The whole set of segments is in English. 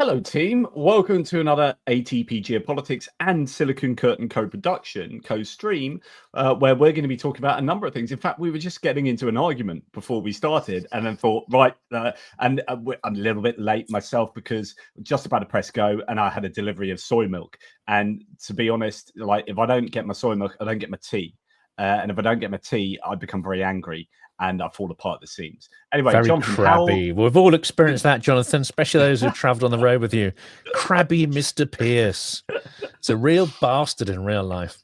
Hello, team. Welcome to another ATP Geopolitics and Silicon Curtain co-production, co-stream, where we're going to be talking about a number of things. In fact, we were just getting into an argument before we started, and then thought, right, I'm a little bit late myself because just about to press go, and I had a delivery of soy milk. And to be honest, like if I don't get my soy milk, I don't get my tea. And if I don't get my tea, I become very angry and I fall apart at the seams. Anyway, very Jonathan, crabby. We've all experienced that, Jonathan, especially those who've travelled on the road with you. Crabby Mr. Pearce. It's a real bastard in real life.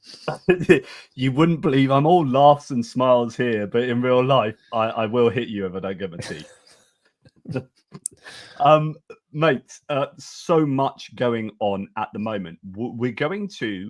You wouldn't believe I'm all laughs and smiles here, but in real life, I will hit you if I don't get my tea. Mate, so much going on at the moment. We're going to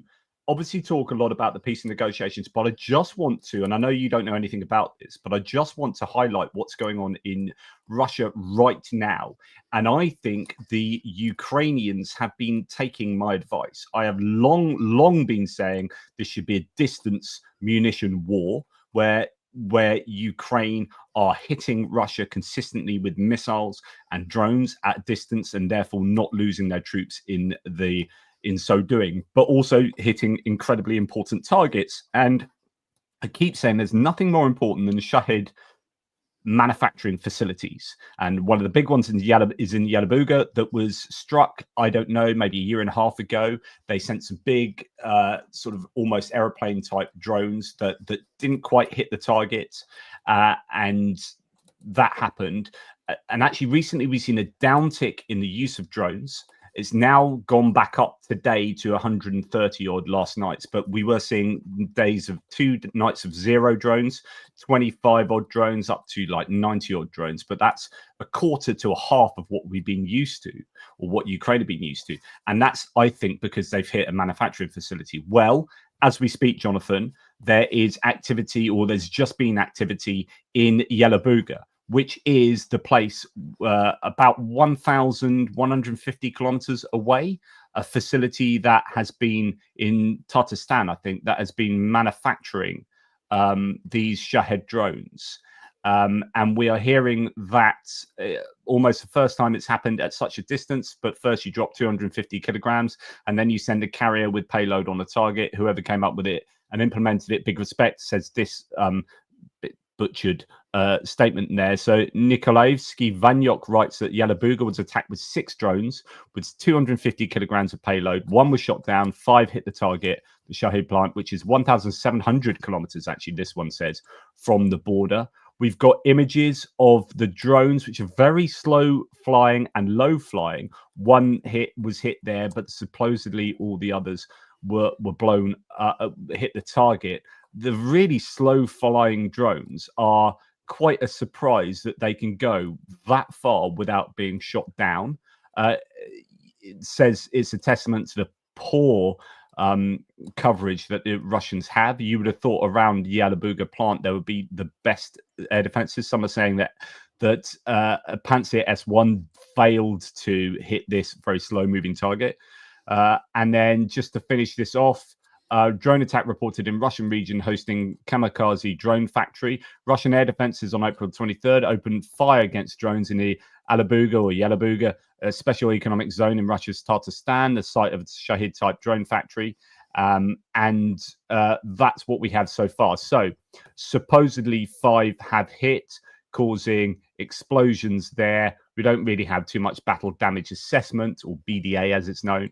obviously talk a lot about the peace negotiations, but I just want to, and I know you don't know anything about this, but I just want to highlight what's going on in Russia right now. And I think the Ukrainians have been taking my advice. I have long been saying this should be a distance munition war where Ukraine are hitting Russia consistently with missiles and drones at distance, and therefore not losing their troops in so doing, but also hitting incredibly important targets. And I keep saying there's nothing more important than Shahid manufacturing facilities. And one of the big ones is in Yilabooga that was struck, I don't know, maybe a year and a half ago. They sent some big sort of almost aeroplane type drones that didn't quite hit the target. And that happened. And actually recently we've seen a downtick in the use of drones. It's now gone back up today to 130 odd last nights, but we were seeing days of 2 nights of 0 drones, 25 odd drones, up to like 90 odd drones. But that's a quarter to a half of what we've been used to, or what Ukraine have been used to. And that's, I think, because they've hit a manufacturing facility. Well, as we speak, Jonathan, there is activity, or there's just been activity in Yilabooga, which is the place about 1,150 kilometers away, a facility that has been in Tatarstan, I think, that has been manufacturing these Shahed drones. And we are hearing that almost the first time it's happened at such a distance, but first you drop 250 kilograms, and then you send a carrier with payload on the target. Whoever came up with it and implemented it, big respect, says this butchered statement there. So Nikolaevsky Vanyok writes that Yilabooga was attacked with 6 drones with 250 kilograms of payload. 1 was shot down, 5 hit the target, the Shahid plant, which is 1,700 kilometers, actually, this one says, from the border. We've got images of the drones, which are very slow flying and low flying. 1 was hit there, but supposedly all the others were blown, hit the target. The really slow flying drones are quite a surprise that they can go that far without being shot down. It says it's a testament to the poor coverage that the Russians have. You would have thought around the Yilabooga plant there would be the best air defenses. Some are saying that a Panzer S1 failed to hit this very slow moving target. And then just to finish this off, drone attack reported in Russian region hosting kamikaze drone factory. Russian air defenses on April 23rd opened fire against drones in the Yilabooga, a special economic zone in Russia's Tatarstan, the site of the Shahid type drone factory. And that's what we have so far. So supposedly 5 have hit, causing explosions there. We don't really have too much battle damage assessment, or BDA as it's known,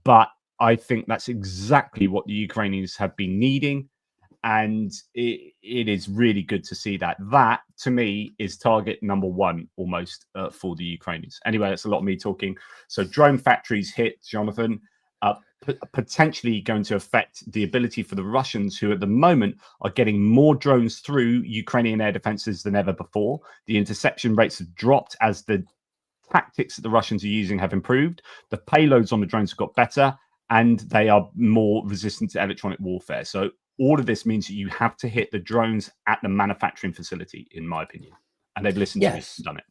but I think that's exactly what the Ukrainians have been needing. And it is really good to see that. That, to me, is target number 1 almost for the Ukrainians. Anyway, that's a lot of me talking. So drone factories hit, Jonathan, potentially going to affect the ability for the Russians, who at the moment are getting more drones through Ukrainian air defenses than ever before. The interception rates have dropped as the tactics that the Russians are using have improved. The payloads on the drones have got better, and they are more resistant to electronic warfare. So all of this means that you have to hit the drones at the manufacturing facility, in my opinion. And they've listened to me and done it.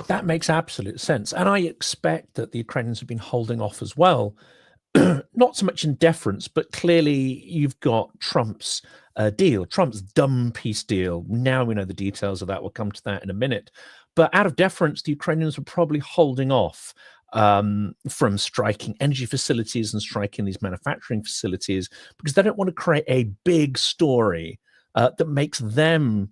That makes absolute sense. And I expect that the Ukrainians have been holding off as well. Not so much in deference, but clearly you've got Trump's deal, Trump's dumb peace deal. Now we know the details of that. We'll come to that in a minute. But out of deference, the Ukrainians were probably holding off from striking energy facilities and striking these manufacturing facilities, because they don't want to create a big story that makes them,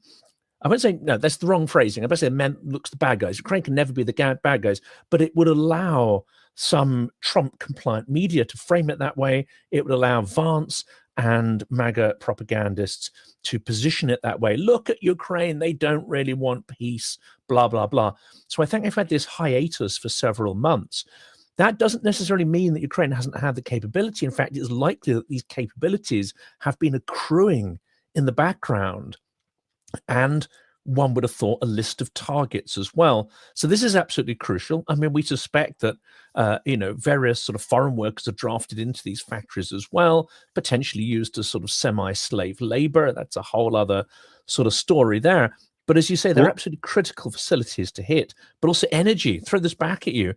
I won't say, no, that's the wrong phrasing. I better say men looks the bad guys. Ukraine can never be the bad guys, but it would allow some Trump-compliant media to frame it that way. It would allow Vance and MAGA propagandists to position it that way. Look at Ukraine, they don't really want peace, blah, blah, blah. So I think they've had this hiatus for several months. That doesn't necessarily mean that Ukraine hasn't had the capability. In fact, it's likely that these capabilities have been accruing in the background. And one would have thought a list of targets as well. So this is absolutely crucial. I mean, we suspect that, various sort of foreign workers are drafted into these factories as well, potentially used as sort of semi-slave labor. That's a whole other sort of story there. But as you say, they're absolutely critical facilities to hit, but also energy. Throw this back at you.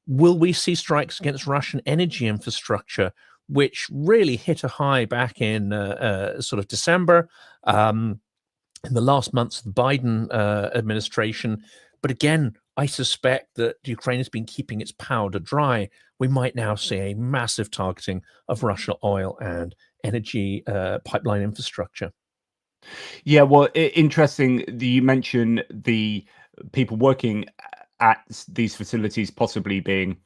Will we see strikes against Russian energy infrastructure, which really hit a high back in sort of December? In the last months of the Biden administration. But again, I suspect that Ukraine has been keeping its powder dry. We might now see a massive targeting of Russian oil and energy pipeline infrastructure. Yeah, well, interesting that you mention the people working at these facilities possibly being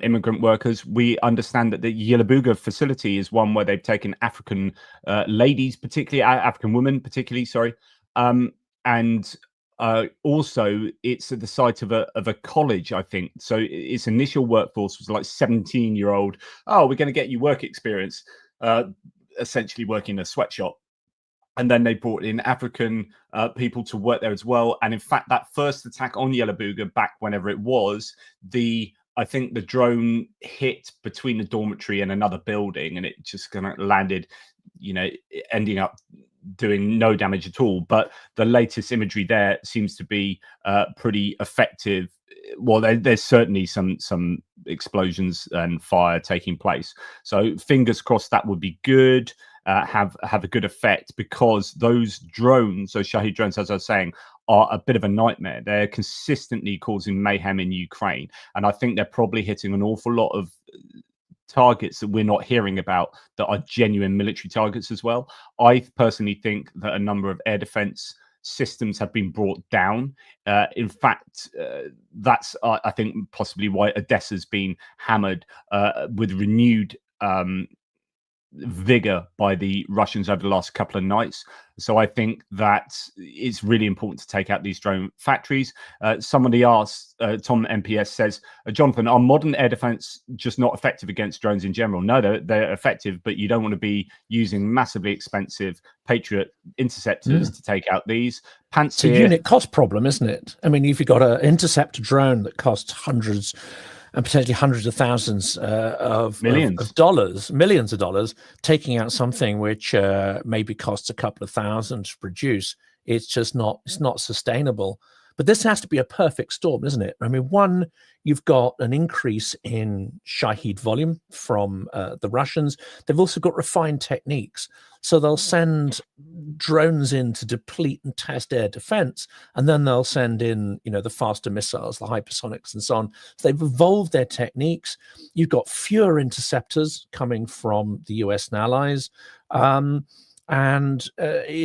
immigrant workers. We understand that the Yilabooga facility is one where they've taken African ladies, particularly African women, particularly, sorry, and also it's at the site of a college, I think. So its initial workforce was like 17-year-old. Oh, we're going to get you work experience, essentially working in a sweatshop. And then they brought in African people to work there as well. And in fact, that first attack on Yilabooga, back whenever it was, I think the drone hit between the dormitory and another building, and it just kind of landed, ending up doing no damage at all. But the latest imagery there seems to be pretty effective. Well, there's certainly some explosions and fire taking place. So fingers crossed that would be good. Have a good effect, because those drones, those Shahed drones, as I was saying, are a bit of a nightmare. They're consistently causing mayhem in Ukraine, and I think they're probably hitting an awful lot of targets that we're not hearing about that are genuine military targets as well. I personally think that a number of air defense systems have been brought down. In fact, that's I think possibly why Odessa's been hammered with renewed vigor by the Russians over the last couple of nights. So I think that it's really important to take out these drone factories. Somebody asked, Tom MPS says, Jonathan, are modern air defense just not effective against drones in general? No, they're effective, but you don't want to be using massively expensive Patriot interceptors to take out these. It's a unit cost problem, isn't it? I mean, if you've got an interceptor drone that costs hundreds and potentially hundreds of thousands of dollars, millions of dollars, taking out something which maybe costs a couple of thousand to produce, it's just not, it's not sustainable. But this has to be a perfect storm, isn't it? I mean, one, you've got an increase in Shahed volume from the Russians. They've also got refined techniques. So they'll send drones in to deplete and test air defense, and then they'll send in, the faster missiles, the hypersonics and so on. So they've evolved their techniques. You've got fewer interceptors coming from the US and allies. You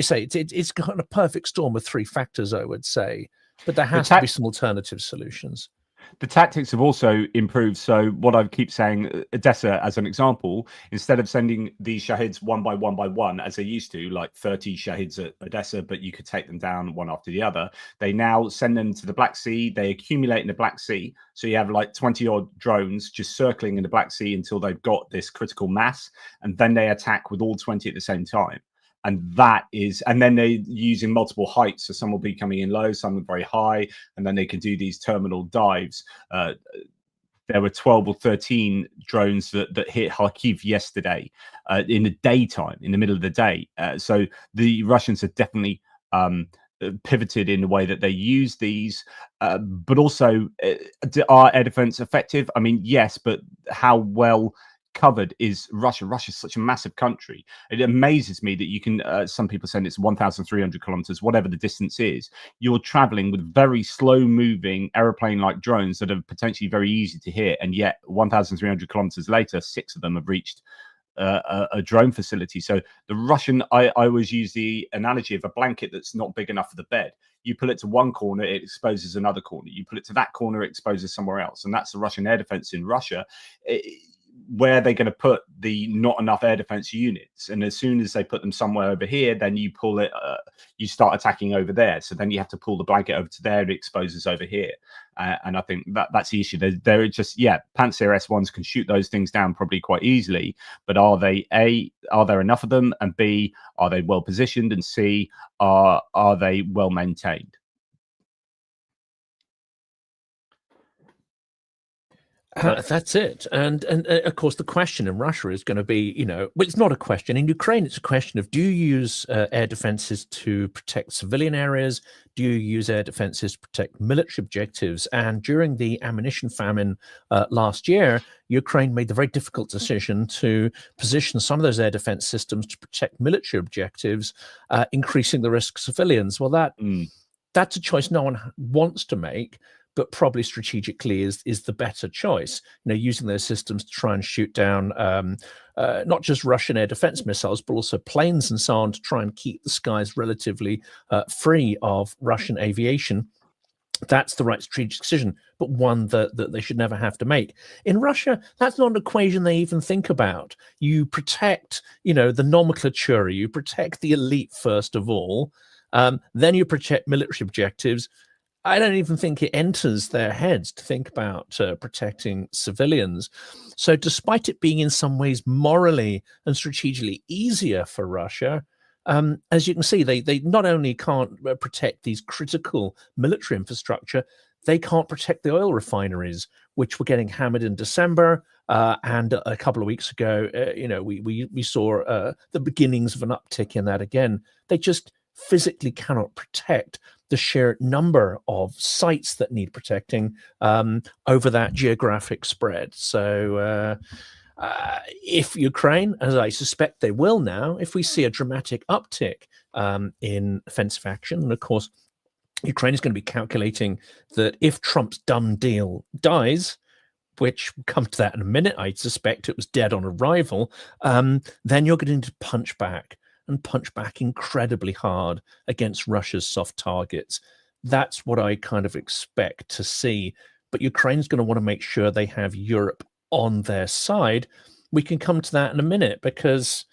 say it's got a perfect storm of three factors, I would say. But there has to be some alternative solutions. The tactics have also improved. So what I keep saying, Odessa as an example, instead of sending these Shaheds one by one, as they used to, like 30 Shaheds at Odessa, but you could take them down one after the other, they now send them to the Black Sea. They accumulate in the Black Sea. So you have like 20 odd drones just circling in the Black Sea until they've got this critical mass. And then they attack with all 20 at the same time. And then they're using multiple heights. So some will be coming in low, some are very high, and then they can do these terminal dives. There were 12 or 13 drones that hit Kharkiv yesterday in the daytime, in the middle of the day. So the Russians have definitely pivoted in the way that they use these. But also, are air defense effective? I mean, yes, but how well covered is Russia. Russia's such a massive country. It amazes me that you can, some people saying it's 1,300 kilometers, whatever the distance is. You're traveling with very slow moving aeroplane-like drones that are potentially very easy to hit. And yet 1,300 kilometers later, 6 of them have reached a drone facility. So the Russian, I always use the analogy of a blanket that's not big enough for the bed. You pull it to one corner, it exposes another corner. You pull it to that corner, it exposes somewhere else. And that's the Russian air defense in Russia. Where they're going to put the not enough air defense units, and as soon as they put them somewhere over here, then you pull it, you start attacking over there. So then you have to pull the blanket over to there, it exposes over here, and I think that's the issue. They're just, yeah, Panzer S1s can shoot those things down probably quite easily, but are there enough of them, and B, are they well positioned, and C, are they well maintained? That's it. And of course, the question in Russia is going to be, well, it's not a question. In Ukraine, it's a question of, do you use air defenses to protect civilian areas? Do you use air defenses to protect military objectives? And during the ammunition famine last year, Ukraine made the very difficult decision to position some of those air defense systems to protect military objectives, increasing the risk of civilians. Well, that's a choice no one wants to make, but probably strategically is the better choice. Using those systems to try and shoot down not just Russian air defense missiles, but also planes and so on, to try and keep the skies relatively free of Russian aviation. That's the right strategic decision, but one that they should never have to make. In Russia, that's not an equation they even think about. You protect, the nomenclature, you protect the elite first of all, then you protect military objectives. I don't even think it enters their heads to think about protecting civilians. So despite it being in some ways morally and strategically easier for Russia, as you can see, they not only can't protect these critical military infrastructure, they can't protect the oil refineries, which were getting hammered in December. And a couple of weeks ago, we saw the beginnings of an uptick in that again. They just physically cannot protect the sheer number of sites that need protecting over that geographic spread. So if Ukraine, as I suspect they will now, if we see a dramatic uptick in offensive action, and of course, Ukraine is going to be calculating that if Trump's done deal dies, which we'll come to that in a minute, I suspect it was dead on arrival, then you're going to punch back incredibly hard against Russia's soft targets. That's what I kind of expect to see. But Ukraine's going to want to make sure they have Europe on their side. We can come to that in a minute, because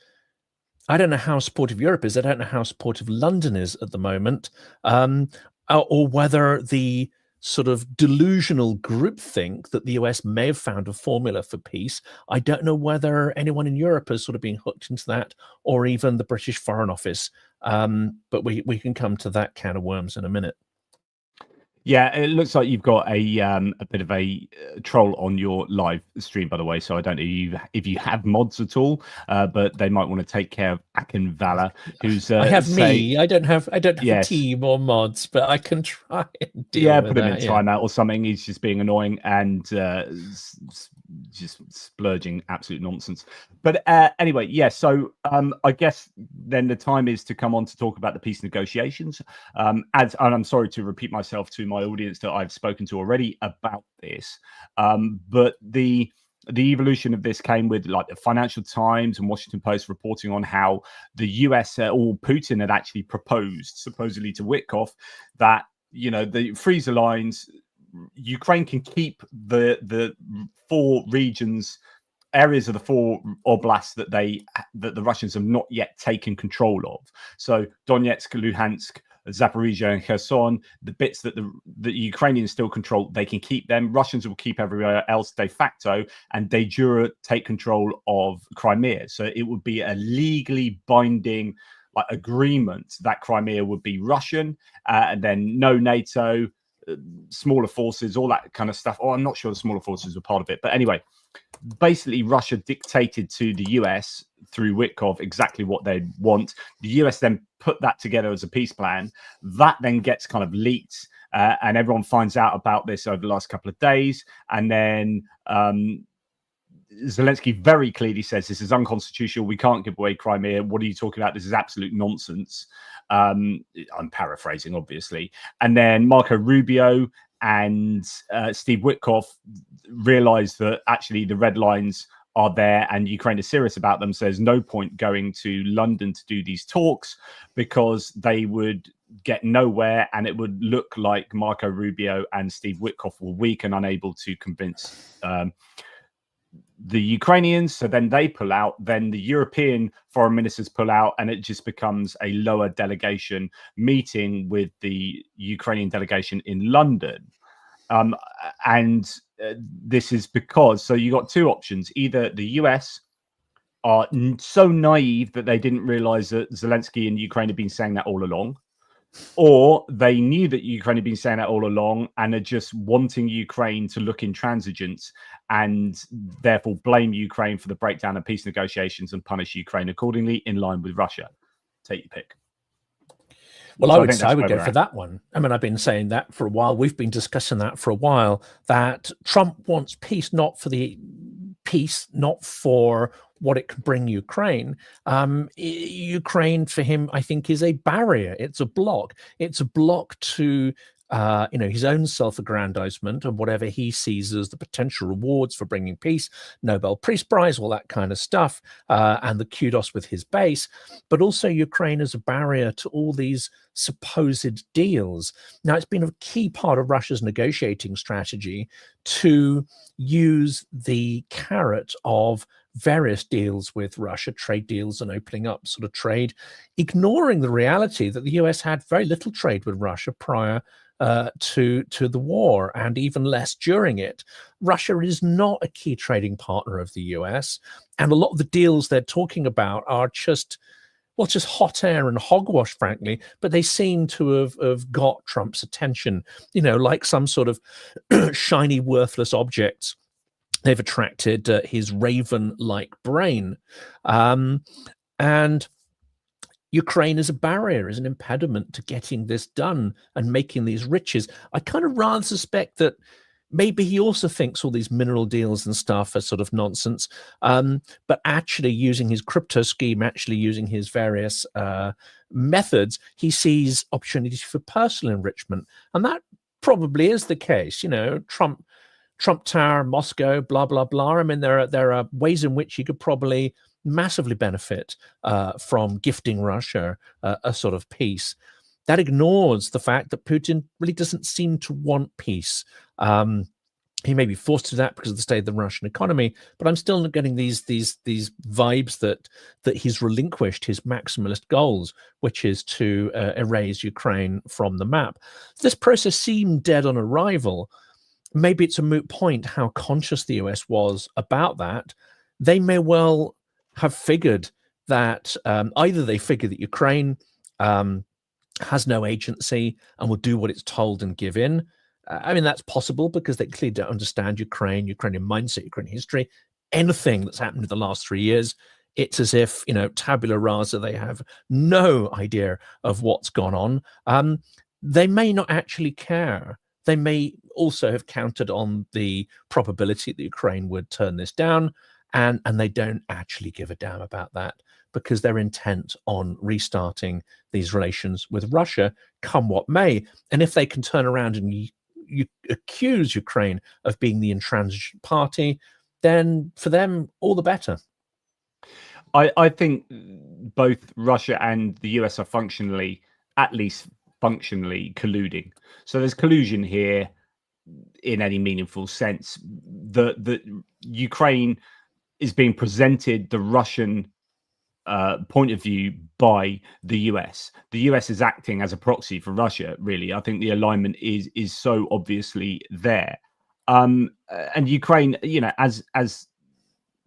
I don't know how supportive Europe is. I don't know how supportive London is at the moment, or whether the sort of delusional groupthink that the US may have found a formula for peace. I don't know whether anyone in Europe has sort of been hooked into that, or even the British Foreign Office. But we can come to that can of worms in a minute. Yeah, it looks like you've got a bit of a troll on your live stream, by the way. So I don't know if you have mods at all, but they might want to take care of Akin Vala, who's I have me. I don't have a team or mods, but I can try and deal with put him that, in timeout or something. He's just being annoying and just splurging absolute nonsense. But anyway, so I guess then the time is to come on to talk about the peace negotiations. And I'm sorry to repeat myself to my audience that I've spoken to already about this, but the evolution of this came with like the Financial Times and Washington Post reporting on how the US or Putin had actually proposed, supposedly to Witkoff, that the freezer lines, Ukraine can keep the 4 regions, areas of the 4 oblasts that the Russians have not yet taken control of. So Donetsk, Luhansk, Zaporizhia and Kherson, the bits that the Ukrainians still control, they can keep them. Russians will keep everywhere else de facto, and de jure take control of Crimea. So it would be a legally binding agreement that Crimea would be Russian, and then no NATO, smaller forces, all that kind of stuff. Oh, I'm not sure the smaller forces were part of it, but anyway, basically Russia dictated to the US through Witkoff exactly what they want. The US then put that together as a peace plan. That then gets kind of leaked, and everyone finds out about this over the last couple of days. And then Zelensky very clearly says this is unconstitutional. We can't give away Crimea. What are you talking about? This is absolute nonsense. I'm paraphrasing, obviously. And then Marco Rubio and Steve Witkoff realized that actually the red lines are there and Ukraine is serious about them. So there's no point going to London to do these talks because they would get nowhere and it would look like Marco Rubio and Steve Witkoff were weak and unable to convince the Ukrainians. So then they pull out, then the European foreign ministers pull out, and it just becomes a lower delegation meeting with the Ukrainian delegation in London. This is because, so you got two options. Either the US are so naive that they didn't realize that Zelensky and Ukraine had been saying that all along, or they knew that Ukraine had been saying that all along and are just wanting Ukraine to look intransigent and therefore blame Ukraine for the breakdown of peace negotiations and punish Ukraine accordingly in line with Russia. Take your pick. Well, so I would go for that one. I mean, I've been saying that for a while. We've been discussing that for a while, that Trump wants peace, not for what it could bring Ukraine. Ukraine, for him, I think, is a barrier. It's a block. It's a block to his own self-aggrandizement and whatever he sees as the potential rewards for bringing peace, Nobel Peace Prize, all that kind of stuff, and the kudos with his base. But also Ukraine as a barrier to all these supposed deals. Now, it's been a key part of Russia's negotiating strategy to use the carrot of various deals with Russia, trade deals and opening up sort of trade, ignoring the reality that the US had very little trade with Russia prior to the war, and even less during it. Russia is not a key trading partner of the US, and a lot of the deals they're talking about are just hot air and hogwash, frankly, but they seem to have got Trump's attention, like some sort of shiny, worthless objects. They've attracted his raven-like brain. And Ukraine is a barrier, is an impediment to getting this done and making these riches. I kind of rather suspect that maybe he also thinks all these mineral deals and stuff are sort of nonsense, but actually using his crypto scheme, actually using his various methods, he sees opportunities for personal enrichment. And that probably is the case. Trump Tower, Moscow, blah, blah, blah. I mean, there are ways in which he could probably massively benefit from gifting Russia a sort of peace. That ignores the fact that Putin really doesn't seem to want peace. He may be forced to that because of the state of the Russian economy, but I'm still not getting these vibes that he's relinquished his maximalist goals, which is to erase Ukraine from the map. This process seemed dead on arrival. Maybe it's a moot point how conscious the US was about that. They may well have figured that either they figure that Ukraine has no agency and will do what it's told and give in. I mean, that's possible because they clearly don't understand Ukrainian mindset, Ukrainian history, anything that's happened in the last 3 years. It's as if, tabula rasa, they have no idea of what's gone on. They may not actually care. They may also have counted on the probability that Ukraine would turn this down, and they don't actually give a damn about that because they're intent on restarting these relations with Russia, come what may. And if they can turn around and you accuse Ukraine of being the intransigent party, then for them, all the better. I think both Russia and the US are at least functionally colluding. So there's collusion here in any meaningful sense. The Ukraine is being presented the Russian point of view by the US. The US is acting as a proxy for Russia, really. I think the alignment is so obviously there. And Ukraine, as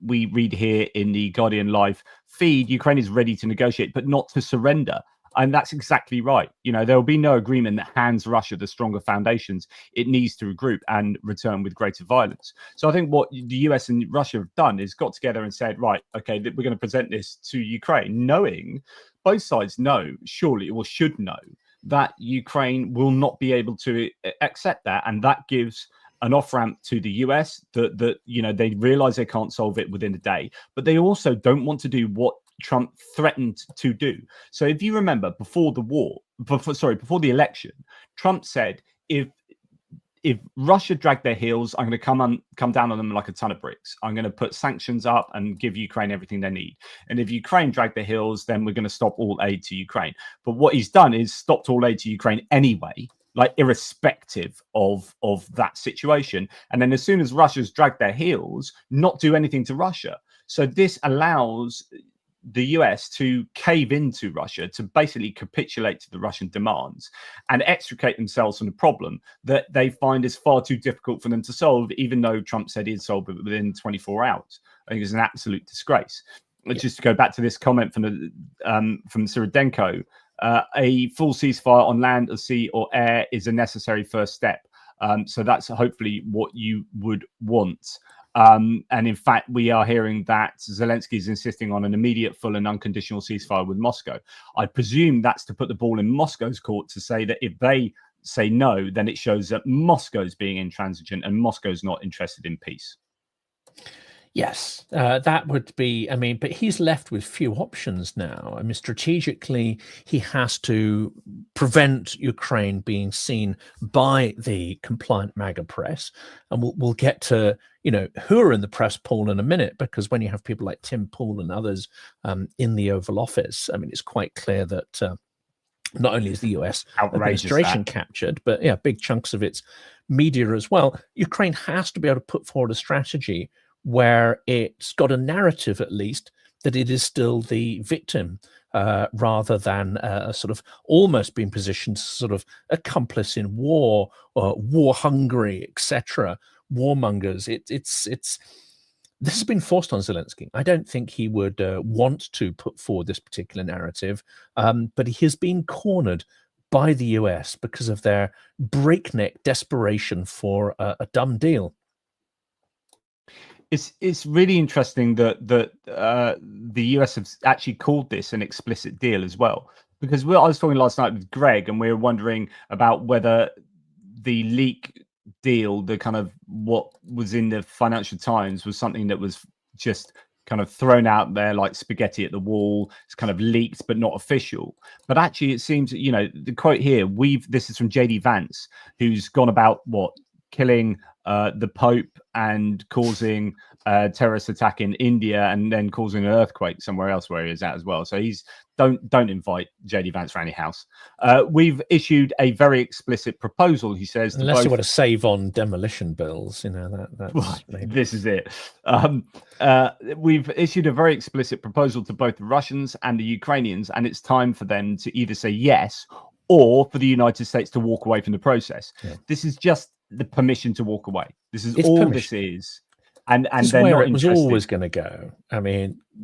we read here in the Guardian Live feed, Ukraine is ready to negotiate, but not to surrender. And that's exactly right. There will be no agreement that hands Russia the stronger foundations. It needs to regroup and return with greater violence. So I think what the US and Russia have done is got together and said, right, okay, we're going to present this to Ukraine, knowing both sides know, surely, or should know, that Ukraine will not be able to accept that. And that gives an off-ramp to the US, that they realize they can't solve it within a day, but they also don't want to do what Trump threatened to do. So if you remember, before the election, Trump said, if Russia drag their heels, I'm going to come down on them like a ton of bricks. I'm going to put sanctions up and give Ukraine everything they need. And if Ukraine drag their heels, then we're going to stop all aid to Ukraine. But what he's done is stopped all aid to Ukraine anyway, like irrespective of that situation. And then as soon as Russia's dragged their heels, not do anything to Russia. So this allows the US to cave into Russia, to basically capitulate to the Russian demands and extricate themselves from the problem that they find is far too difficult for them to solve, even though Trump said he'd solve it within 24 hours. I think it's an absolute disgrace. Yeah. Just to go back to this comment from Siridenko, a full ceasefire on land or sea or air is a necessary first step. So that's hopefully what you would want. And in fact, we are hearing that Zelensky is insisting on an immediate, full and unconditional ceasefire with Moscow. I presume that's to put the ball in Moscow's court to say that if they say no, then it shows that Moscow's being intransigent and Moscow's not interested in peace. Yes, that would be, but he's left with few options now. strategically, he has to prevent Ukraine being seen by the compliant MAGA press. And we'll get to, who are in the press pool in a minute, because when you have people like Tim Pool and others in the Oval Office, it's quite clear that not only is the US administration captured, but big chunks of its media as well. Ukraine has to be able to put forward a strategy where it's got a narrative, at least, that it is still the victim, rather than sort of almost being positioned as sort of accomplice in war, or war hungry, etc. Warmongers. This has been forced on Zelensky. I don't think he would want to put forward this particular narrative, but he has been cornered by the US because of their breakneck desperation for a dumb deal. It's really interesting that the US have actually called this an explicit deal as well, because I was talking last night with Greg and we were wondering about whether the leak deal, the kind of what was in the Financial Times, was something that was just kind of thrown out there like spaghetti at the wall. It's kind of leaked but not official. But actually it seems, the quote here, this is from JD Vance, who's gone about killing the Pope and causing a terrorist attack in India and then causing an earthquake somewhere else where he is at as well. So don't invite JD Vance around your house. We've issued a very explicit proposal, he says. Unless you want to save on demolition bills, this is it. We've issued a very explicit proposal to both the Russians and the Ukrainians, and it's time for them to either say yes or for the United States to walk away from the process. Yeah. This is just the permission to walk away. This is all permission. This is. And they're where not it was always going to go.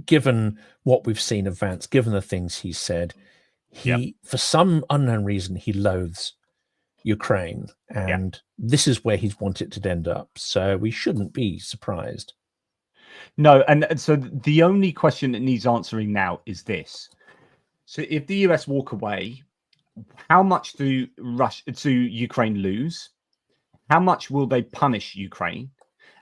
Given what we've seen of Vance, given the things he said, for some unknown reason, he loathes Ukraine. And this is where he's wanted to end up. So we shouldn't be surprised. No, and so the only question that needs answering now is this. So if the US walk away, how much do Ukraine lose? How much will they punish Ukraine?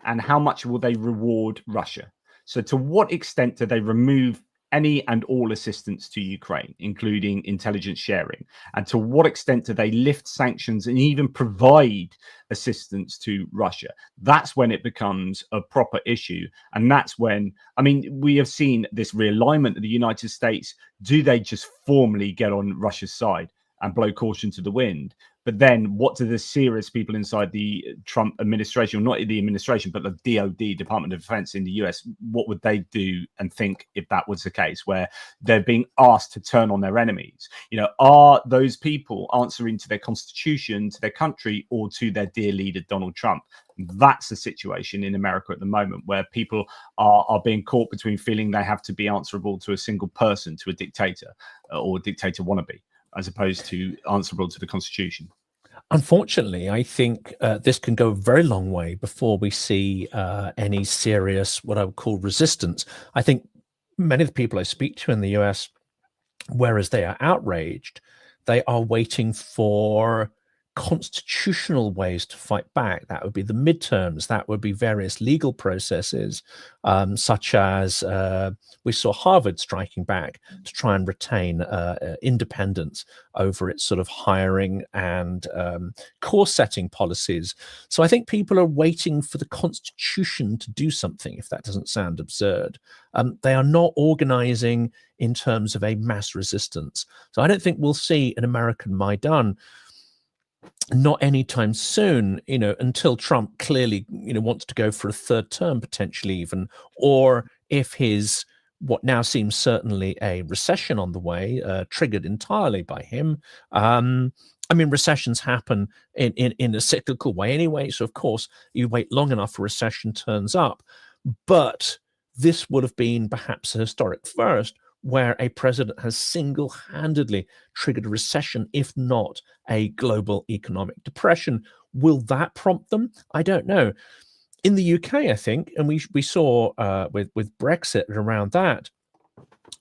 And how much will they reward Russia? So to what extent do they remove any and all assistance to Ukraine, including intelligence sharing? And to what extent do they lift sanctions and even provide assistance to Russia? That's when it becomes a proper issue. And that's when, we have seen this realignment of the United States. Do they just formally get on Russia's side and blow caution to the wind? But then what do the serious people inside the Trump administration, or not the administration, but the DOD, Department of Defense in the US, what would they do and think if that was the case, where they're being asked to turn on their enemies? Are those people answering to their constitution, to their country, or to their dear leader, Donald Trump? That's the situation in America at the moment, where people are being caught between feeling they have to be answerable to a single person, to a dictator or dictator wannabe, as opposed to answerable to the Constitution. Unfortunately, I think this can go a very long way before we see any serious, what I would call, resistance. I think many of the people I speak to in the US, whereas they are outraged, they are waiting for constitutional ways to fight back. That would be the midterms. That would be various legal processes, such as we saw Harvard striking back to try and retain independence over its sort of hiring and course setting policies. So I think people are waiting for the Constitution to do something, if that doesn't sound absurd. They are not organizing in terms of a mass resistance. So I don't think we'll see an American Maidan, not anytime soon, until Trump clearly, wants to go for a third term, potentially even, or if his what now seems certainly a recession on the way, triggered entirely by him. I mean, recessions happen in a cyclical way anyway. So, of course, you wait long enough, a recession turns up. But this would have been perhaps a historic first, where a president has single-handedly triggered a recession, if not a global economic depression. Will that prompt them? I don't know. In the UK, I think, and we saw with Brexit and around that,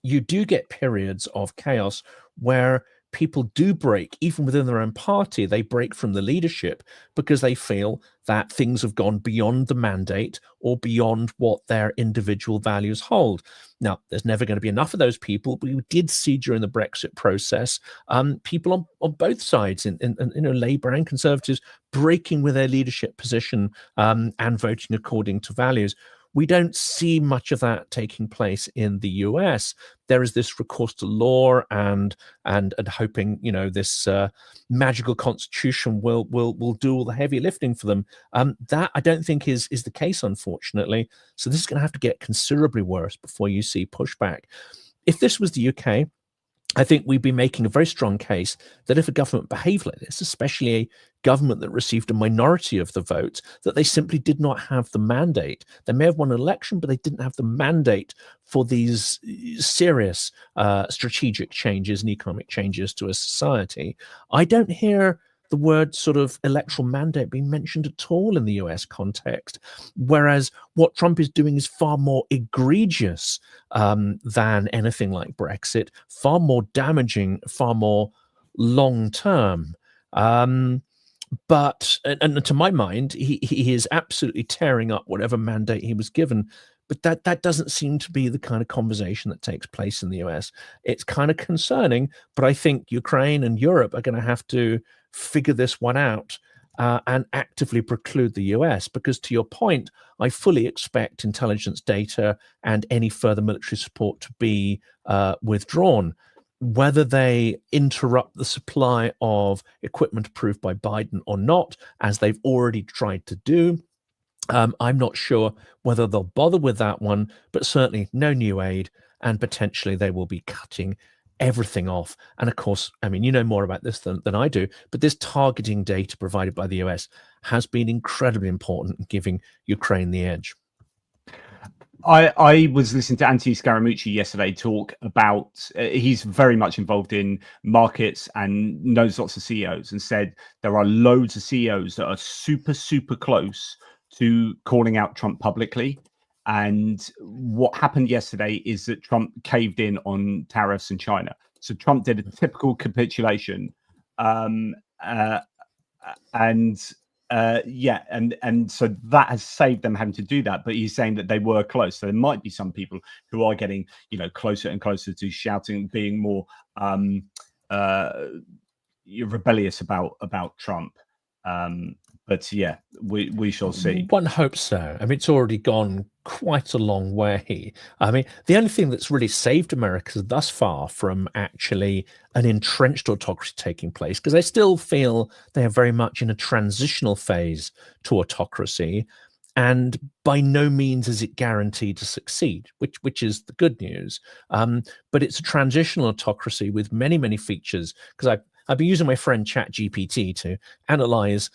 you do get periods of chaos where people do break, even within their own party. They break from the leadership because they feel that things have gone beyond the mandate or beyond what their individual values hold. Now, there's never going to be enough of those people, but we did see during the Brexit process people on both sides, in Labour and Conservatives, breaking with their leadership position and voting according to values. We don't see much of that taking place in the US. There is this recourse to law and hoping, this magical constitution will do all the heavy lifting for them. That I don't think is the case, unfortunately. So this is going to have to get considerably worse before you see pushback. If this was the UK, I think we'd be making a very strong case that if a government behaved like this, especially a government that received a minority of the votes, that they simply did not have the mandate. They may have won an election, but they didn't have the mandate for these serious strategic changes and economic changes to a society. I don't hear the word sort of electoral mandate being mentioned at all in the US context, whereas what Trump is doing is far more egregious than anything like Brexit, far more damaging, far more long-term. But to my mind, he is absolutely tearing up whatever mandate he was given. But that doesn't seem to be the kind of conversation that takes place in the US. It's kind of concerning, but I think Ukraine and Europe are going to have to figure this one out and actively preclude the US, because to your point, I fully expect intelligence data and any further military support to be withdrawn. Whether they interrupt the supply of equipment approved by Biden or not, as they've already tried to do, I'm not sure whether they'll bother with that one, but certainly no new aid, and potentially they will be cutting everything off. And of course, I mean, you know more about this than I do, but this targeting data provided by the US has been incredibly important in giving Ukraine the edge. I was listening to Anthony Scaramucci yesterday talk about, he's very much involved in markets and knows lots of CEOs, and said there are loads of CEOs that are super, super close to calling out Trump publicly. And what happened yesterday is that Trump caved in on tariffs in China. So Trump did a typical capitulation. And so that has saved them having to do that. But he's saying that they were close. So there might be some people who are getting, closer and closer to shouting, being more rebellious about Trump. But yeah, we shall see. One hopes so. I mean, it's already gone quite a long way. I mean, the only thing that's really saved America thus far from actually an entrenched autocracy taking place, because I still feel they are very much in a transitional phase to autocracy, and by no means is it guaranteed to succeed, which is the good news. But it's a transitional autocracy with many, many features, because I've been using my friend ChatGPT to analyze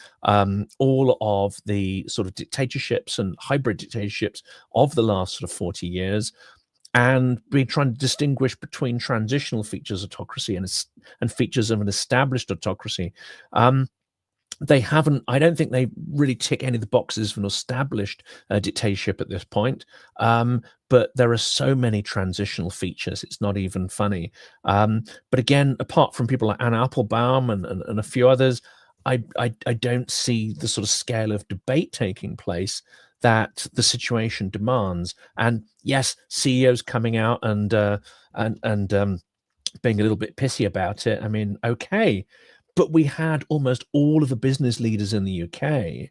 all of the sort of dictatorships and hybrid dictatorships of the last sort of 40 years, and been trying to distinguish between transitional features of autocracy and features of an established autocracy. I don't think they really tick any of the boxes of an established dictatorship at this point. But there are so many transitional features, it's not even funny. But again, apart from people like Anna Applebaum and a few others, I don't see the sort of scale of debate taking place that the situation demands. And yes, CEOs coming out and being a little bit pissy about it. I mean, okay, but we had almost all of the business leaders in the UK.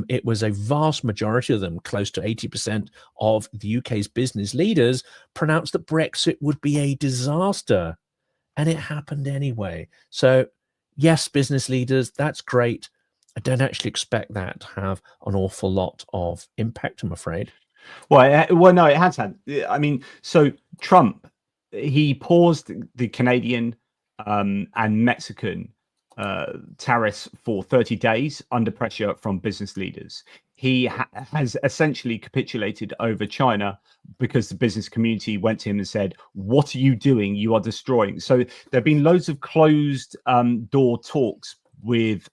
It was a vast majority of them, close to 80% of the UK's business leaders, pronounced that Brexit would be a disaster. And it happened anyway. So, yes, business leaders, that's great. I don't actually expect that to have an awful lot of impact, I'm afraid. Well, no, it has had. I mean, so Trump, he paused the Canadian and Mexican tariffs for 30 days under pressure from business leaders. He has essentially capitulated over China because the business community went to him and said, "What are you doing? You are destroying." So there have been loads of closed door talks with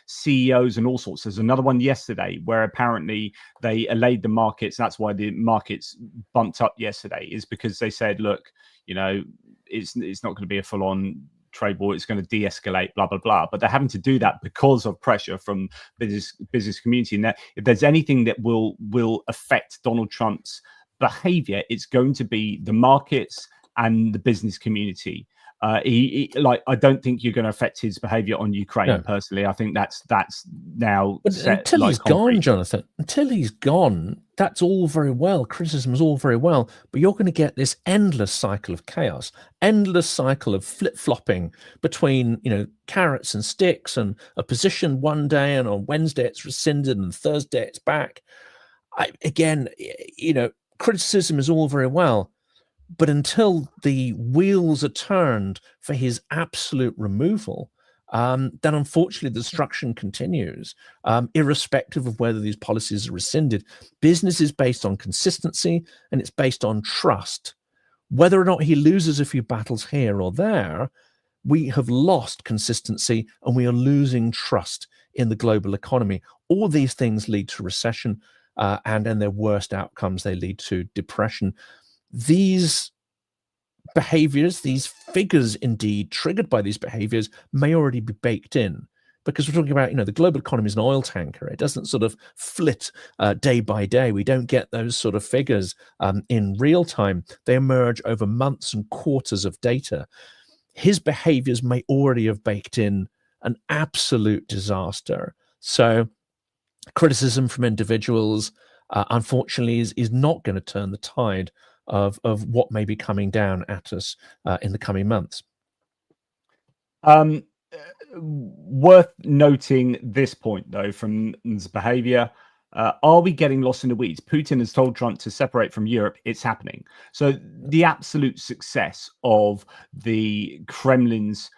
CEOs and all sorts. There's another one yesterday where apparently they allayed the markets. That's why the markets bumped up yesterday, is because they said, look, you know, it's not going to be a full-on trade war, it's going to de-escalate, blah blah blah. But they're having to do that because of pressure from business community. And that if there's anything that will affect Donald Trump's behavior, it's going to be the markets and the business community. I don't think you're going to affect his behavior on Ukraine personally. I think that's now set. Until he's gone, Jonathan, until he's gone, that's all very well. Criticism is all very well, but you're going to get this endless cycle of chaos, endless cycle of flip-flopping between, you know, carrots and sticks, and a position one day and on Wednesday it's rescinded and Thursday it's back. Again, you know, criticism is all very well, but until the wheels are turned for his absolute removal, then unfortunately the destruction continues, irrespective of whether these policies are rescinded. Business is based on consistency and it's based on trust. Whether or not he loses a few battles here or there, we have lost consistency and we are losing trust in the global economy. All these things lead to recession, and in their worst outcomes, they lead to depression. These behaviors, these figures indeed triggered by these behaviors, may already be baked in, because we're talking about, you know, the global economy is an oil tanker. It doesn't sort of flit day by day. We don't get those sort of figures in real time. They emerge over months and quarters of data. His behaviors may already have baked in an absolute disaster. So criticism from individuals, unfortunately, is not going to turn the tide of what may be coming down at us in the coming months. Worth noting this point, though, from his behavior. Are we getting lost in the weeds? Putin has told Trump to separate from Europe. It's happening. So the absolute success of the Kremlin's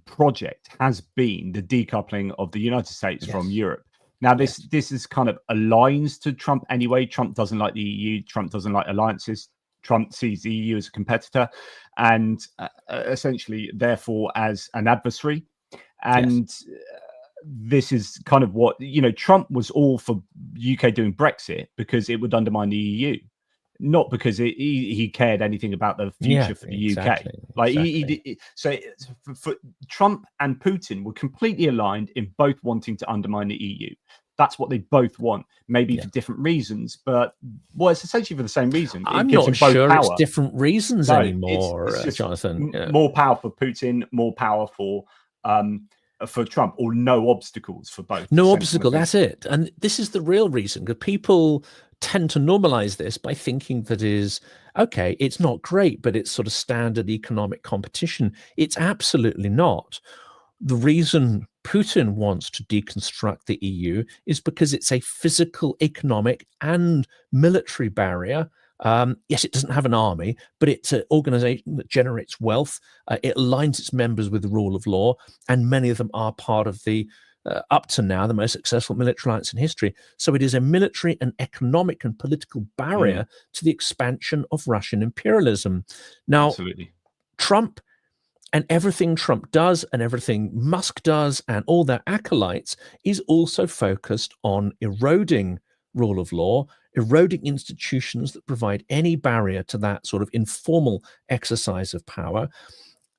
project has been the decoupling of the United States from Europe. Now, this is kind of aligns to Trump anyway. Trump doesn't like the EU. Trump doesn't like alliances. Trump sees the EU as a competitor and essentially, therefore, as an adversary. And this is kind of what, you know, Trump was all for UK doing Brexit because it would undermine the EU, not because he cared anything about the future for the UK. So for Trump and Putin were completely aligned in both wanting to undermine the EU. That's what they both want, maybe for different reasons, but it's essentially for the same reason. I'm not sure it's different reasons anymore, it's Jonathan. More power for Putin, more power for Trump, or no obstacles for both. No obstacle, that's it. And this is the real reason, because people tend to normalize this by thinking that is, okay, it's not great, but it's sort of standard economic competition. It's absolutely not. The reason Putin wants to deconstruct the EU is because it's a physical, economic, and military barrier. Yes, it doesn't have an army, but it's an organization that generates wealth. It aligns its members with the rule of law, and many of them are part of the, up to now, the most successful military alliance in history. So it is a military and economic and political barrier to the expansion of Russian imperialism. Now, absolutely. Trump and everything Trump does and everything Musk does and all their acolytes is also focused on eroding rule of law, eroding institutions that provide any barrier to that sort of informal exercise of power.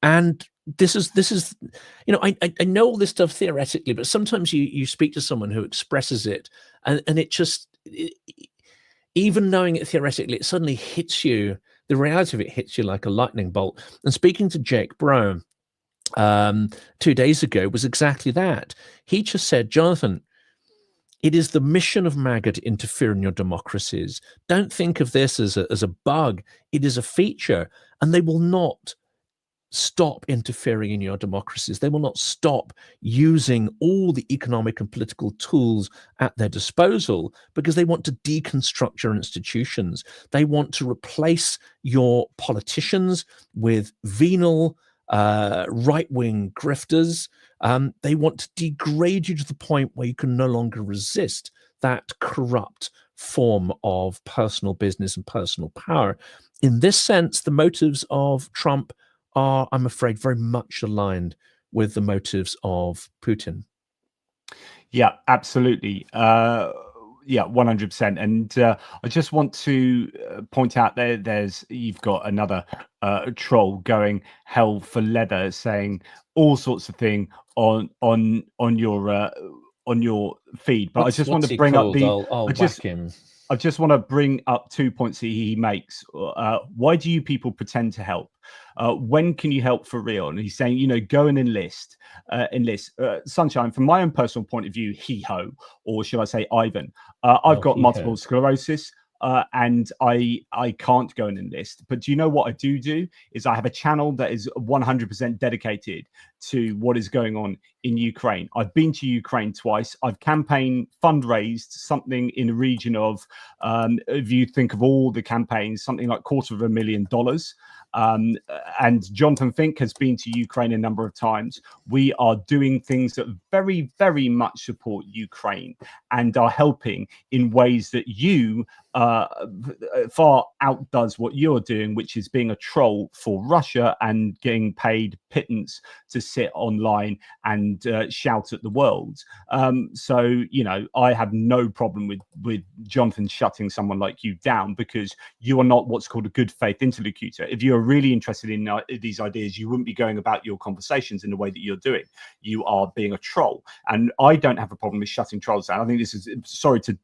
And this is, you know, I know all this stuff theoretically, but sometimes you speak to someone who expresses it, and it just, even knowing it theoretically, it suddenly hits you. The reality of it hits you like a lightning bolt. And speaking to Jake Bro 2 days ago was exactly that. He just said, Jonathan, it is the mission of MAGA to interfere in your democracies. Don't think of this as a bug. It is a feature, and they will not stop interfering in your democracies. They will not stop using all the economic and political tools at their disposal, because they want to deconstruct your institutions. They want to replace your politicians with venal, right-wing grifters. They want to degrade you to the point where you can no longer resist that corrupt form of personal business and personal power. In this sense, the motives of Trump are, I'm afraid, very much aligned with the motives of Putin. Yeah, absolutely. Yeah, 100%. And I just want to point out you've got another troll going hell for leather, saying all sorts of thing on your feed. But I just want to bring up I just want to bring up 2 points he makes. Why do you people pretend to help? When can you help for real? And he's saying, you know, go and enlist. Sunshine, from my own personal point of view, he-ho, or should I say Ivan, I've got multiple sclerosis. And I can't go and enlist. But do you know what I do is I have a channel that is 100% dedicated to what is going on in Ukraine. I've been to Ukraine twice. I've fundraised something in the region of, if you think of all the campaigns, something like $250,000. And Jonathan Fink has been to Ukraine a number of times. We are doing things that very, very much support Ukraine and are helping in ways that you far outdoes what you're doing, which is being a troll for Russia and getting paid pittance to sit online and shout at the world. So, you know, I have no problem with Jonathan shutting someone like you down, because you are not what's called a good faith interlocutor. If you're really interested in these ideas, you wouldn't be going about your conversations in the way that you're doing. You are being a troll, and I don't have a problem with shutting trolls down. I think this is, sorry to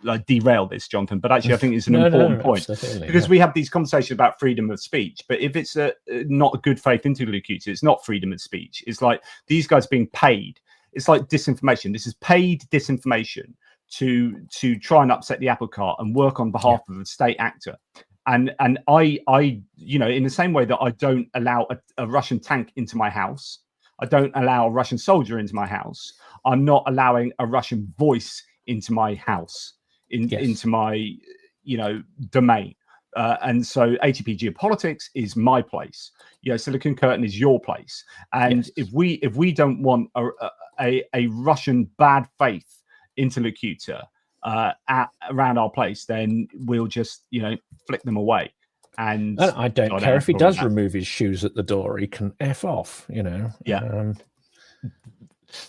like derail this, Jonathan, but actually I think it's an important point, because we have these conversations about freedom of speech. But if it's not a good faith interlocutor, it's not freedom of speech. It's like these guys being paid. It's like disinformation. This is paid disinformation to try and upset the apple cart and work on behalf of a state actor. And I, you know, in the same way that I don't allow a Russian tank into my house, I don't allow a Russian soldier into my house, I'm not allowing a Russian voice into my house, into my, you know, domain. And so ATP Geopolitics is my place. You know, Silicon Curtain is your place. And if we don't want a Russian bad faith interlocutor around our place, then we'll just, you know, flick them away. And I don't care if he does remove his shoes at the door. He can F off, you know.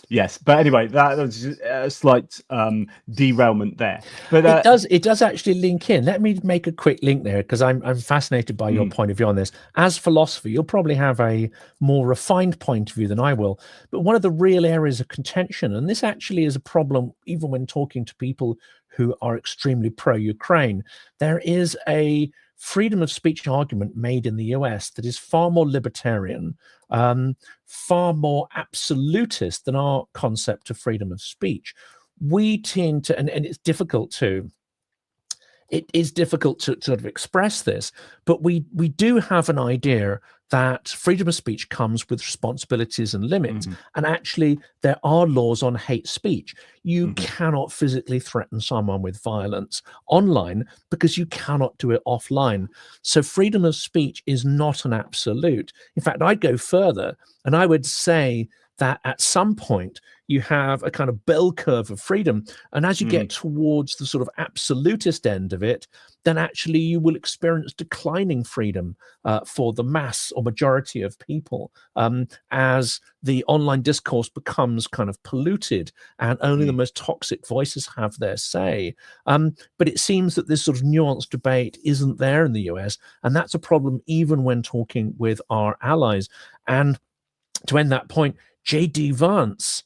Yes, but anyway, that was a slight derailment there. But it does actually link in. Let me make a quick link there, because I'm fascinated by your point of view on this. As philosopher, you'll probably have a more refined point of view than I will. But one of the real areas of contention, and this actually is a problem even when talking to people who are extremely pro-Ukraine, there is a freedom of speech argument made in the US that is far more libertarian, far more absolutist than our concept of freedom of speech. We tend to, and it's difficult to, it is difficult to sort of express this, but we do have an idea that freedom of speech comes with responsibilities and limits. And actually, there are laws on hate speech. You cannot physically threaten someone with violence online because you cannot do it offline. So freedom of speech is not an absolute. In fact, I'd go further and I would say that at some point you have a kind of bell curve of freedom. And as you get towards the sort of absolutist end of it, then actually you will experience declining freedom for the mass or majority of people as the online discourse becomes kind of polluted and only the most toxic voices have their say. But it seems that this sort of nuanced debate isn't there in the US, and that's a problem even when talking with our allies. And to end that point, J.D. Vance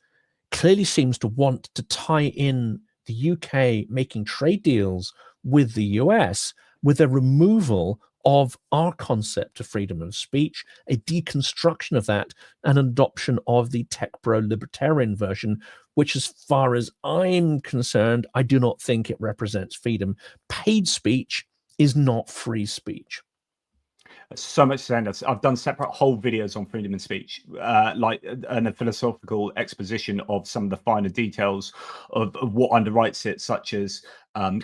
clearly seems to want to tie in the UK making trade deals with the US with a removal of our concept of freedom of speech, a deconstruction of that, and an adoption of the tech bro libertarian version, which, as far as I'm concerned, I do not think it represents freedom. Paid speech is not free speech. So much to I've done separate whole videos on freedom of speech, like and a philosophical exposition of some of the finer details of what underwrites it, such as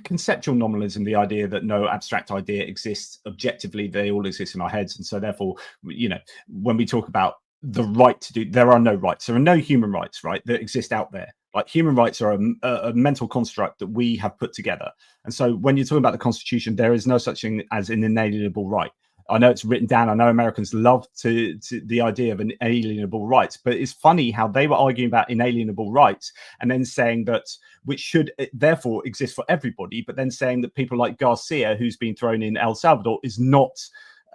conceptual nominalism, the idea that no abstract idea exists objectively, they all exist in our heads. And so therefore, you know, when we talk about the right to do, there are no rights. There are no human rights, right, that exist out there. Like human rights are a mental construct that we have put together. And so when you're talking about the Constitution, there is no such thing as an inalienable right. I know it's written down. I know Americans love to the idea of inalienable rights, but it's funny how they were arguing about inalienable rights and then saying that which should therefore exist for everybody, but then saying that people like Garcia, who's been thrown in El Salvador, is not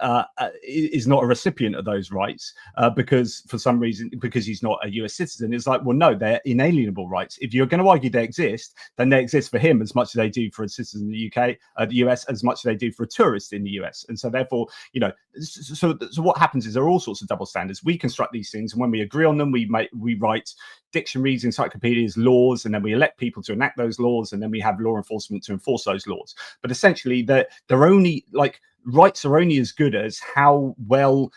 a recipient of those rights because for some reason, because he's not a US citizen. It's like, well, no, they're inalienable rights. If you're going to argue they exist, then they exist for him as much as they do for a citizen in the UK, the US, as much as they do for a tourist in the US. And so therefore, you know, so what happens is there are all sorts of double standards. We construct these things, and when we agree on them, we write dictionaries, encyclopedias, laws, and then we elect people to enact those laws, and then we have law enforcement to enforce those laws. But essentially, they're only like rights are only as good as how well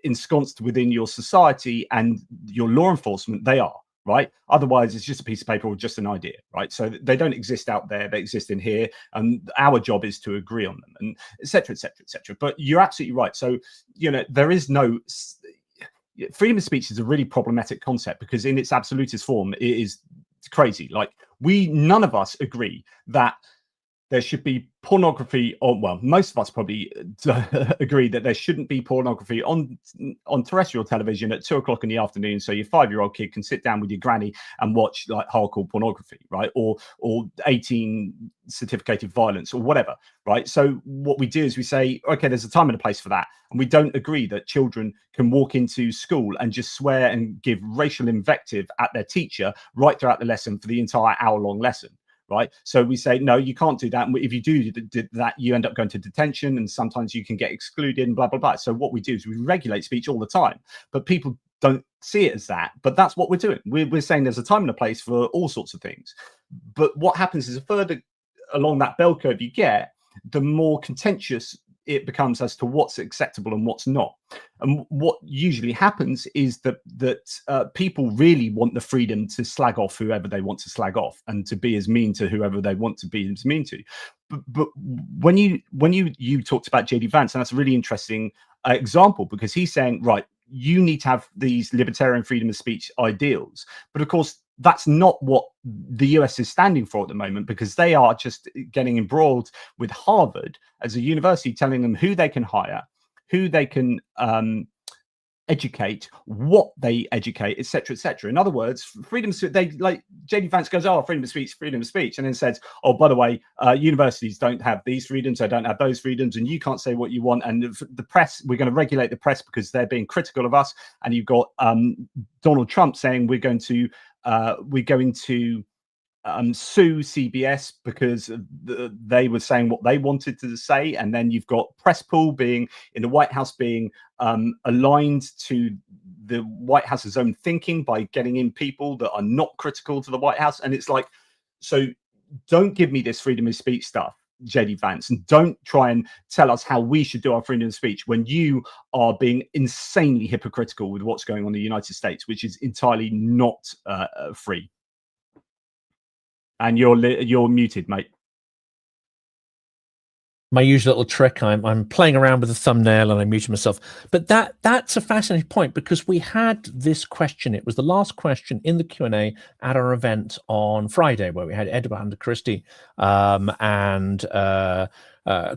ensconced within your society and your law enforcement they are, right? Otherwise, it's just a piece of paper or just an idea, right? So they don't exist out there; they exist in here, and our job is to agree on them, and etc., etc., etc. But you're absolutely right. So you know, there is no freedom of speech is a really problematic concept because in its absolutist form, it is crazy. Like none of us agree that there should be pornography on, well, most of us probably agree that there shouldn't be pornography on terrestrial television at 2 o'clock in the afternoon, so your 5-year-old kid can sit down with your granny and watch like hardcore pornography, right? Or 18 certificated violence or whatever, right? So what we do is we say, okay, there's a time and a place for that, and we don't agree that children can walk into school and just swear and give racial invective at their teacher right throughout the lesson for the entire hour-long lesson. Right. So we say, no, you can't do that. And if you do that, you end up going to detention, and sometimes you can get excluded and blah, blah, blah. So what we do is we regulate speech all the time, but people don't see it as that. But that's what we're doing. We're saying there's a time and a place for all sorts of things. But what happens is the further along that bell curve you get, the more contentious it becomes as to what's acceptable and what's not. And what usually happens is that people really want the freedom to slag off whoever they want to slag off and to be as mean to whoever they want to be as mean to. But when you talked about J.D. Vance, and that's a really interesting example, because he's saying, right, you need to have these libertarian freedom of speech ideals. But of course, that's not what the US is standing for at the moment, because they are just getting embroiled with Harvard as a university, telling them who they can hire, who they can educate, what they educate, etc., etc. In other words, freedom. They like J.D. Vance goes, "Oh, freedom of speech," and then says, "Oh, by the way, universities don't have these freedoms, they don't have those freedoms, and you can't say what you want. And the press, we're going to regulate the press because they're being critical of us." And you've got Donald Trump saying we're going to sue CBS because they were saying what they wanted to say. And then you've got press pool being in the White House being aligned to the White House's own thinking by getting in people that are not critical to the White House. And it's like, so don't give me this freedom of speech stuff, J.D. Vance, and don't try and tell us how we should do our freedom of speech when you are being insanely hypocritical with what's going on in the United States, which is entirely not free. And you're muted, mate. my usual little trick. I'm playing around with the thumbnail and I'm muting myself. But that's a fascinating point, because we had this question. It was the last question in the Q&A at our event on Friday, where we had Edward Christie and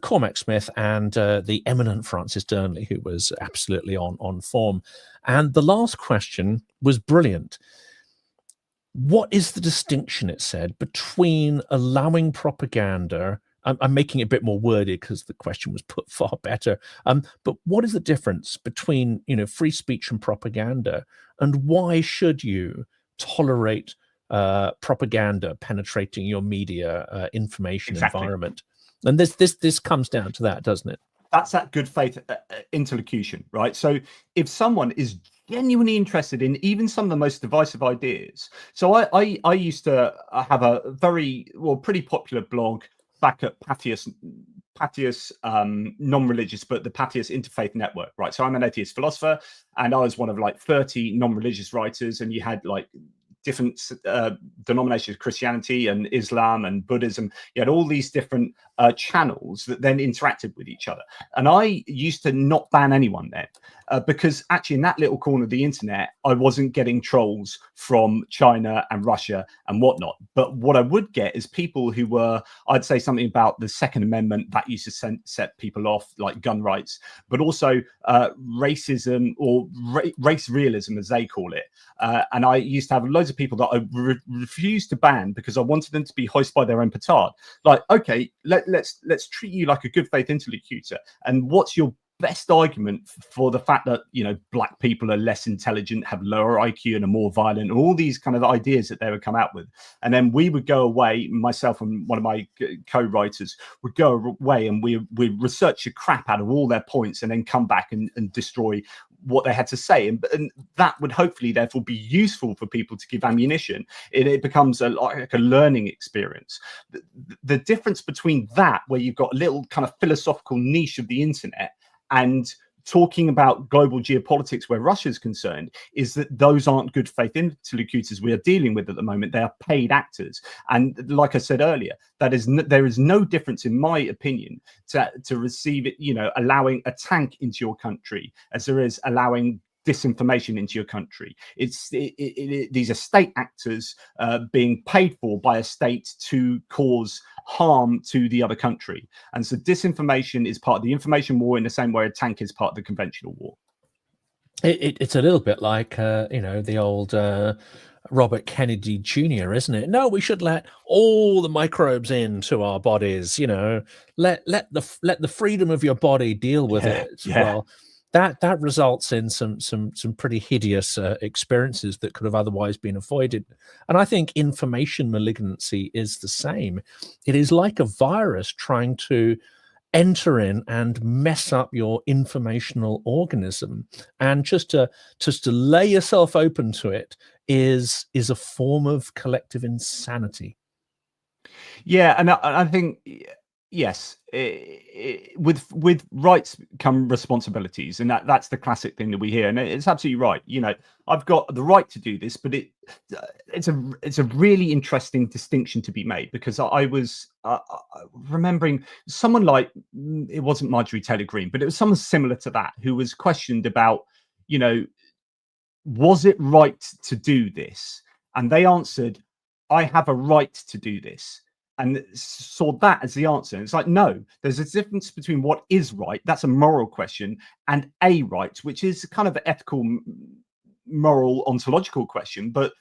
Cormac Smith and the eminent Francis Durnley, who was absolutely on form. And the last question was brilliant. What is the distinction, it said, between allowing propaganda? I'm making it a bit more wordy because the question was put far better. But what is the difference between, free speech and propaganda, and why should you tolerate propaganda penetrating your media information environment? And this comes down to that, doesn't it? That's that good faith interlocution, right? So if someone is genuinely interested in even some of the most divisive ideas. So I used to have a pretty popular blog back at Patheos non-religious, but the Patheos Interfaith Network, right? So I'm an atheist philosopher, and I was one of like 30 non-religious writers, and you had like different denominations of Christianity and Islam and Buddhism. You had all these different channels that then interacted with each other. And I used to not ban anyone then because actually in that little corner of the internet, I wasn't getting trolls from China and Russia and whatnot. But what I would get is people who were, I'd say something about the Second Amendment that used to set people off, like gun rights, but also racism or race realism, as they call it. And I used to have loads of people that I refused to ban because I wanted them to be hoisted by their own petard. Like, okay, let's treat you like a good faith interlocutor. And what's your best argument for the fact that, black people are less intelligent, have lower IQ and are more violent, and all these kind of ideas that they would come out with. And then we would go away, myself and one of my co-writers would go away, and we research the crap out of all their points and then come back and destroy what they had to say. And that would hopefully therefore be useful for people to give ammunition. It becomes like a learning experience. The difference between that, where you've got a little kind of philosophical niche of the internet, and talking about global geopolitics where Russia's concerned, is that those aren't good faith interlocutors we are dealing with at the moment. They are paid actors. And like I said earlier, there is no difference, in my opinion, to receive it, allowing a tank into your country as there is allowing disinformation into your country. These are state actors being paid for by a state to cause harm to the other country. And so disinformation is part of the information war in the same way a tank is part of the conventional war. It's a little bit like, the old Robert Kennedy Jr., isn't it? No, we should let all the microbes into our bodies, let the freedom of your body deal with it. Yeah. Well, that results in some pretty hideous experiences that could have otherwise been avoided. And I think information malignancy is the same. It is like a virus trying to enter in and mess up your informational organism, and just to lay yourself open to it is a form of collective insanity. Yeah, and I think, yes, with rights come responsibilities, and that's the classic thing that we hear. And it's absolutely right. I've got the right to do this, but it's a really interesting distinction to be made, because I was remembering someone like, it wasn't Marjorie Taylor Greene, but it was someone similar to that, who was questioned about, was it right to do this? And they answered, I have a right to do this. And saw that as the answer. And it's like, no, there's a difference between what is right, that's a moral question, and a right, which is kind of an ethical, moral, ontological question. But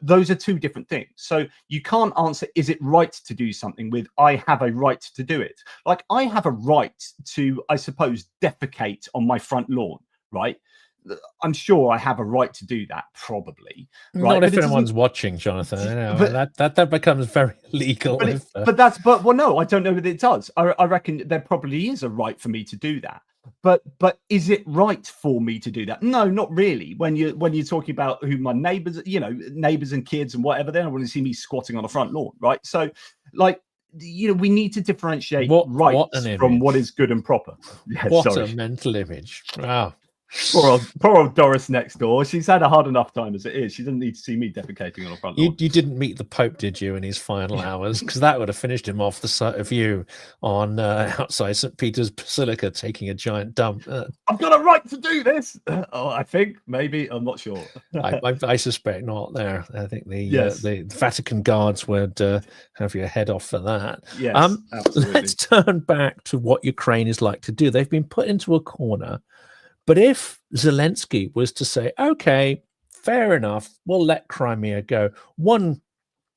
those are two different things. So you can't answer, is it right to do something, with I have a right to do it. Like, I have a right to, I suppose, defecate on my front lawn, right? I'm sure I have a right to do that, probably. Right? Not if anyone's watching, Jonathan. That becomes very legal. Well, no, I don't know that it does. I reckon there probably is a right for me to do that. But is it right for me to do that? No, not really. When you're talking about who my neighbors, neighbors and kids and whatever, they don't want to see me squatting on the front lawn, right? So, like, we need to differentiate rights from what is good and proper. Yeah, what a mental image! Wow. Poor old Doris next door. She's had a hard enough time as it is. She doesn't need to see me defecating on the front lawn. You didn't meet the Pope, did you, in his final hours? Because that would have finished him off the sight of you on outside St. Peter's Basilica taking a giant dump. I've got a right to do this. I think, maybe, I'm not sure. I suspect not there. I think the Vatican guards would have your head off for that. Yes, absolutely. Let's turn back to what Ukraine is like to do. They've been put into a corner. But if Zelensky was to say, okay, fair enough, we'll let Crimea go. One,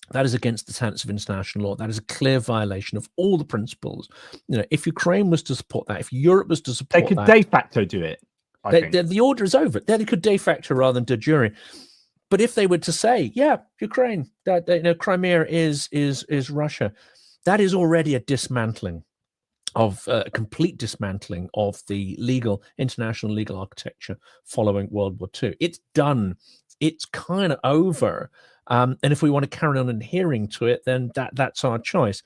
that is against the tenets of international law. That is a clear violation of all the principles. You know, if Ukraine was to support that, if Europe was to support they could that, de facto do it. The order is over. They could de facto rather than de jure. But if they were to say, yeah, Ukraine, Crimea is Russia, that is already a dismantling of complete dismantling of the international legal architecture following World War II. It's done. It's kind of over. And if we want to carry on adhering to it, then that's our choice.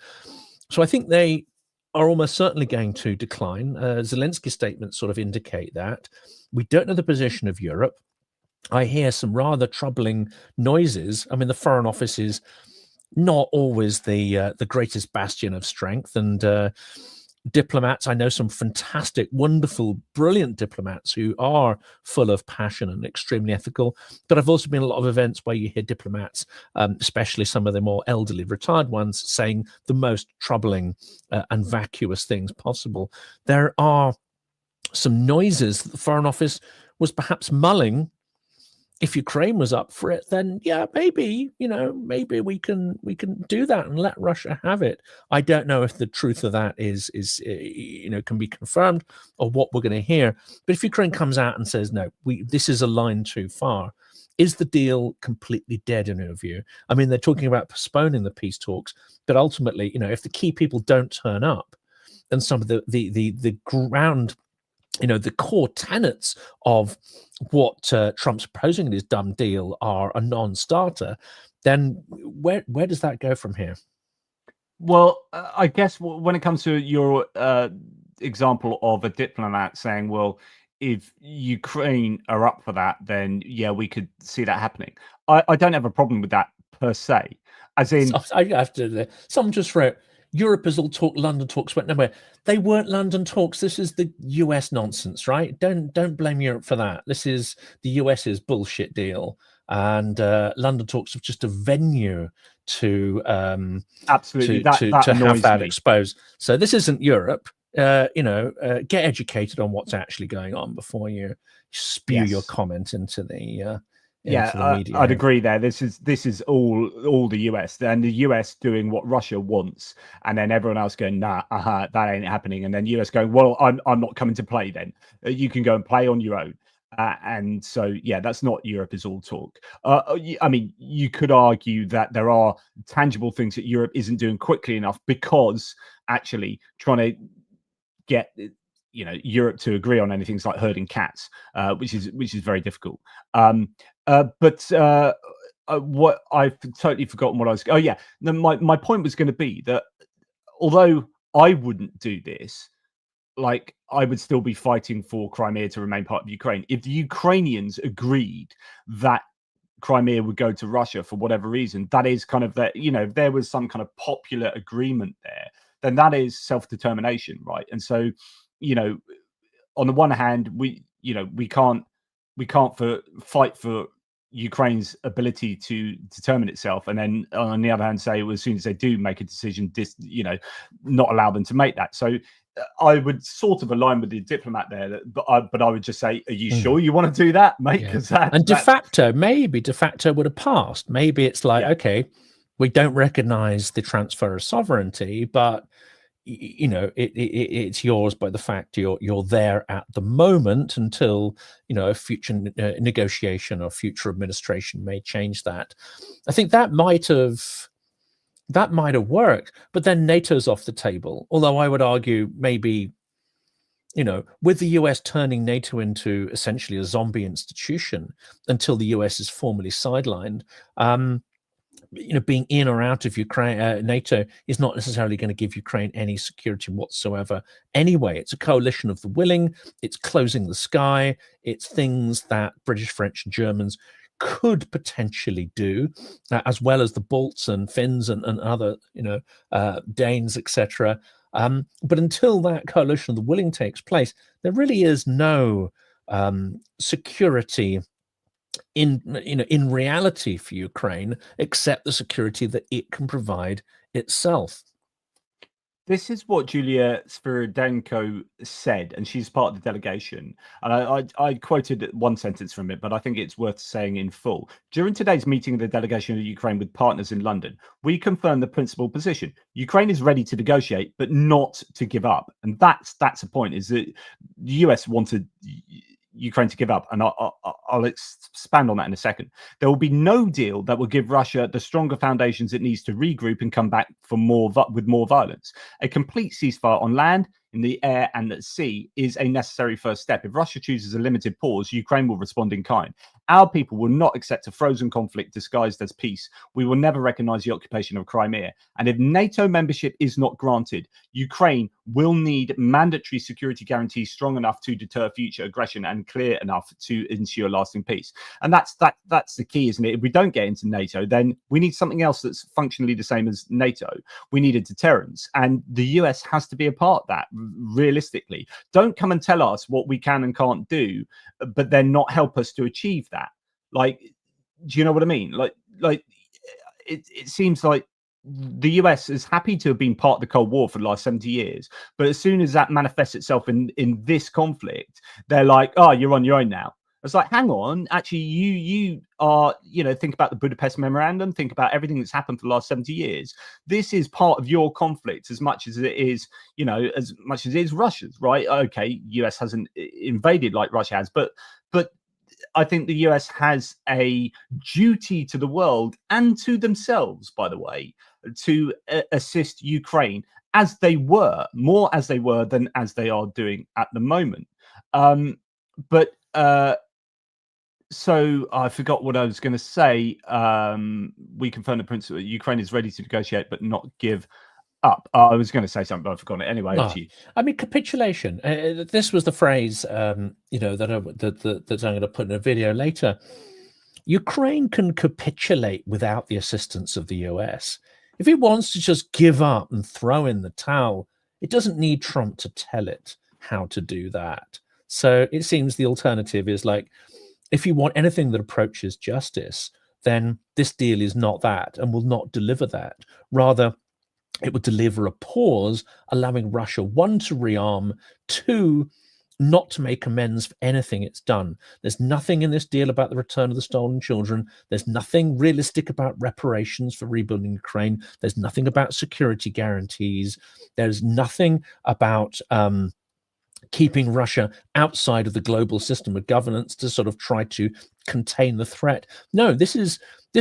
So I think they are almost certainly going to decline. Zelensky's statements sort of indicate that. We don't know the position of Europe. I hear some rather troubling noises. I mean, the Foreign Office is not always the greatest bastion of strength, and diplomats, I know some fantastic, wonderful, brilliant diplomats who are full of passion and extremely ethical. But I've also been at a lot of events where you hear diplomats, especially some of the more elderly retired ones, saying the most troubling and vacuous things possible. There are some noises that the Foreign Office was perhaps mulling. If Ukraine was up for it, then yeah, maybe we can do that and let Russia have it. I don't know if the truth of that is can be confirmed or what we're going to hear. But if Ukraine comes out and says no, this is a line too far, is the deal completely dead in your view? I mean, they're talking about postponing the peace talks, but ultimately, if the key people don't turn up, and some of the ground, the core tenets of what Trump's proposing in his dumb deal are a non-starter, then where does that go from here? Well, I guess when it comes to your example of a diplomat saying, well, if Ukraine are up for that, then yeah, we could see that happening. I don't have a problem with that per se. As in, I have to. Someone just wrote, Europe is all talk, London talks went nowhere. They weren't London talks. This is the US nonsense, right? Don't blame Europe for that. This is the US's bullshit deal, and London talks are just a venue to absolutely to have that exposed. So this isn't Europe. Get educated on what's actually going on before you spew your comment into the I'd agree there. This is all the US, and the US doing what Russia wants, and then everyone else going, nah, that ain't happening, and then US going, well, I'm not coming to play. Then you can go and play on your own, and so yeah, that's not Europe is all talk. I mean, you could argue that there are tangible things that Europe isn't doing quickly enough, because actually trying to get Europe to agree on anything like herding cats, which is very difficult. But what I've totally forgotten what I was. Oh yeah, my point was going to be that although I wouldn't do this, like I would still be fighting for Crimea to remain part of Ukraine. If the Ukrainians agreed that Crimea would go to Russia for whatever reason, that is kind of that. If there was some kind of popular agreement there, then that is self-determination, right? And so, on the one hand, we can't fight for Ukraine's ability to determine itself, and then on the other hand, say as soon as they do make a decision, not allow them to make that. So I would sort of align with the diplomat there, but I would just say, are you sure you want to do that, mate? Because de facto would have passed. Maybe it's like, okay, we don't recognize the transfer of sovereignty, but it's yours by the fact you're there at the moment until a future negotiation or future administration may change that. I think that might have worked, but then NATO's off the table. Although I would argue maybe with the US turning NATO into essentially a zombie institution until the US is formally sidelined, being in or out of Ukraine, NATO is not necessarily going to give Ukraine any security whatsoever. Anyway, it's a coalition of the willing. It's closing the sky. It's things that British, French, and Germans could potentially do, as well as the Balts and Finns and other, Danes, etc. But until that coalition of the willing takes place, there really is no security in reality for Ukraine, except the security that it can provide itself. This is what Julia Sviridenko said, and she's part of the delegation. And I quoted one sentence from it, but I think it's worth saying in full. During today's meeting of the delegation of Ukraine with partners in London, we confirmed the principal position. Ukraine is ready to negotiate, but not to give up. And that's a point, is that the US wanted Ukraine to give up, and I'll expand on that in a second. There will be no deal that will give Russia the stronger foundations it needs to regroup and come back for with more violence. A complete ceasefire on land, in the air, and at sea is a necessary first step. If Russia chooses a limited pause, Ukraine will respond in kind. Our people will not accept a frozen conflict disguised as peace. We will never recognize the occupation of Crimea. And if NATO membership is not granted, Ukraine will need mandatory security guarantees strong enough to deter future aggression and clear enough to ensure lasting peace. And that's the key, isn't it? If we don't get into NATO, then we need something else that's functionally the same as NATO. We need a deterrence, and the US has to be a part of that. Realistically, don't come and tell us what we can and can't do, but then not help us to achieve that. Like, do you know what I mean? Like it seems like the US is happy to have been part of the Cold War for the last 70 years, but as soon as that manifests itself in this conflict, they're like, oh, you're on your own now. It's like, hang on, actually, you are, think about the Budapest Memorandum, think about everything that's happened for the last 70 years. This is part of your conflict as much as it is, as much as it is Russia's, right? Okay, US hasn't invaded like Russia has, but I think the US has a duty to the world and to themselves, by the way, to assist Ukraine more as they were than as they are doing at the moment. So I forgot what I was going to say. We confirm the principle Ukraine is ready to negotiate, but not give up. I was going to say something, but I've forgotten it anyway. I mean, capitulation. This was the phrase, that I'm going to put in a video later. Ukraine can capitulate without the assistance of the US. If it wants to just give up and throw in the towel, it doesn't need Trump to tell it how to do that. So it seems the alternative is like, if you want anything that approaches justice, then this deal is not that and will not deliver that. Rather, it would deliver a pause, allowing Russia, one, to rearm, two, not to make amends for anything it's done. There's nothing in this deal about the return of the stolen children. There's nothing realistic about reparations for rebuilding Ukraine. There's nothing about security guarantees. There's nothing about keeping Russia outside of the global system of governance to sort of try to contain the threat. No, this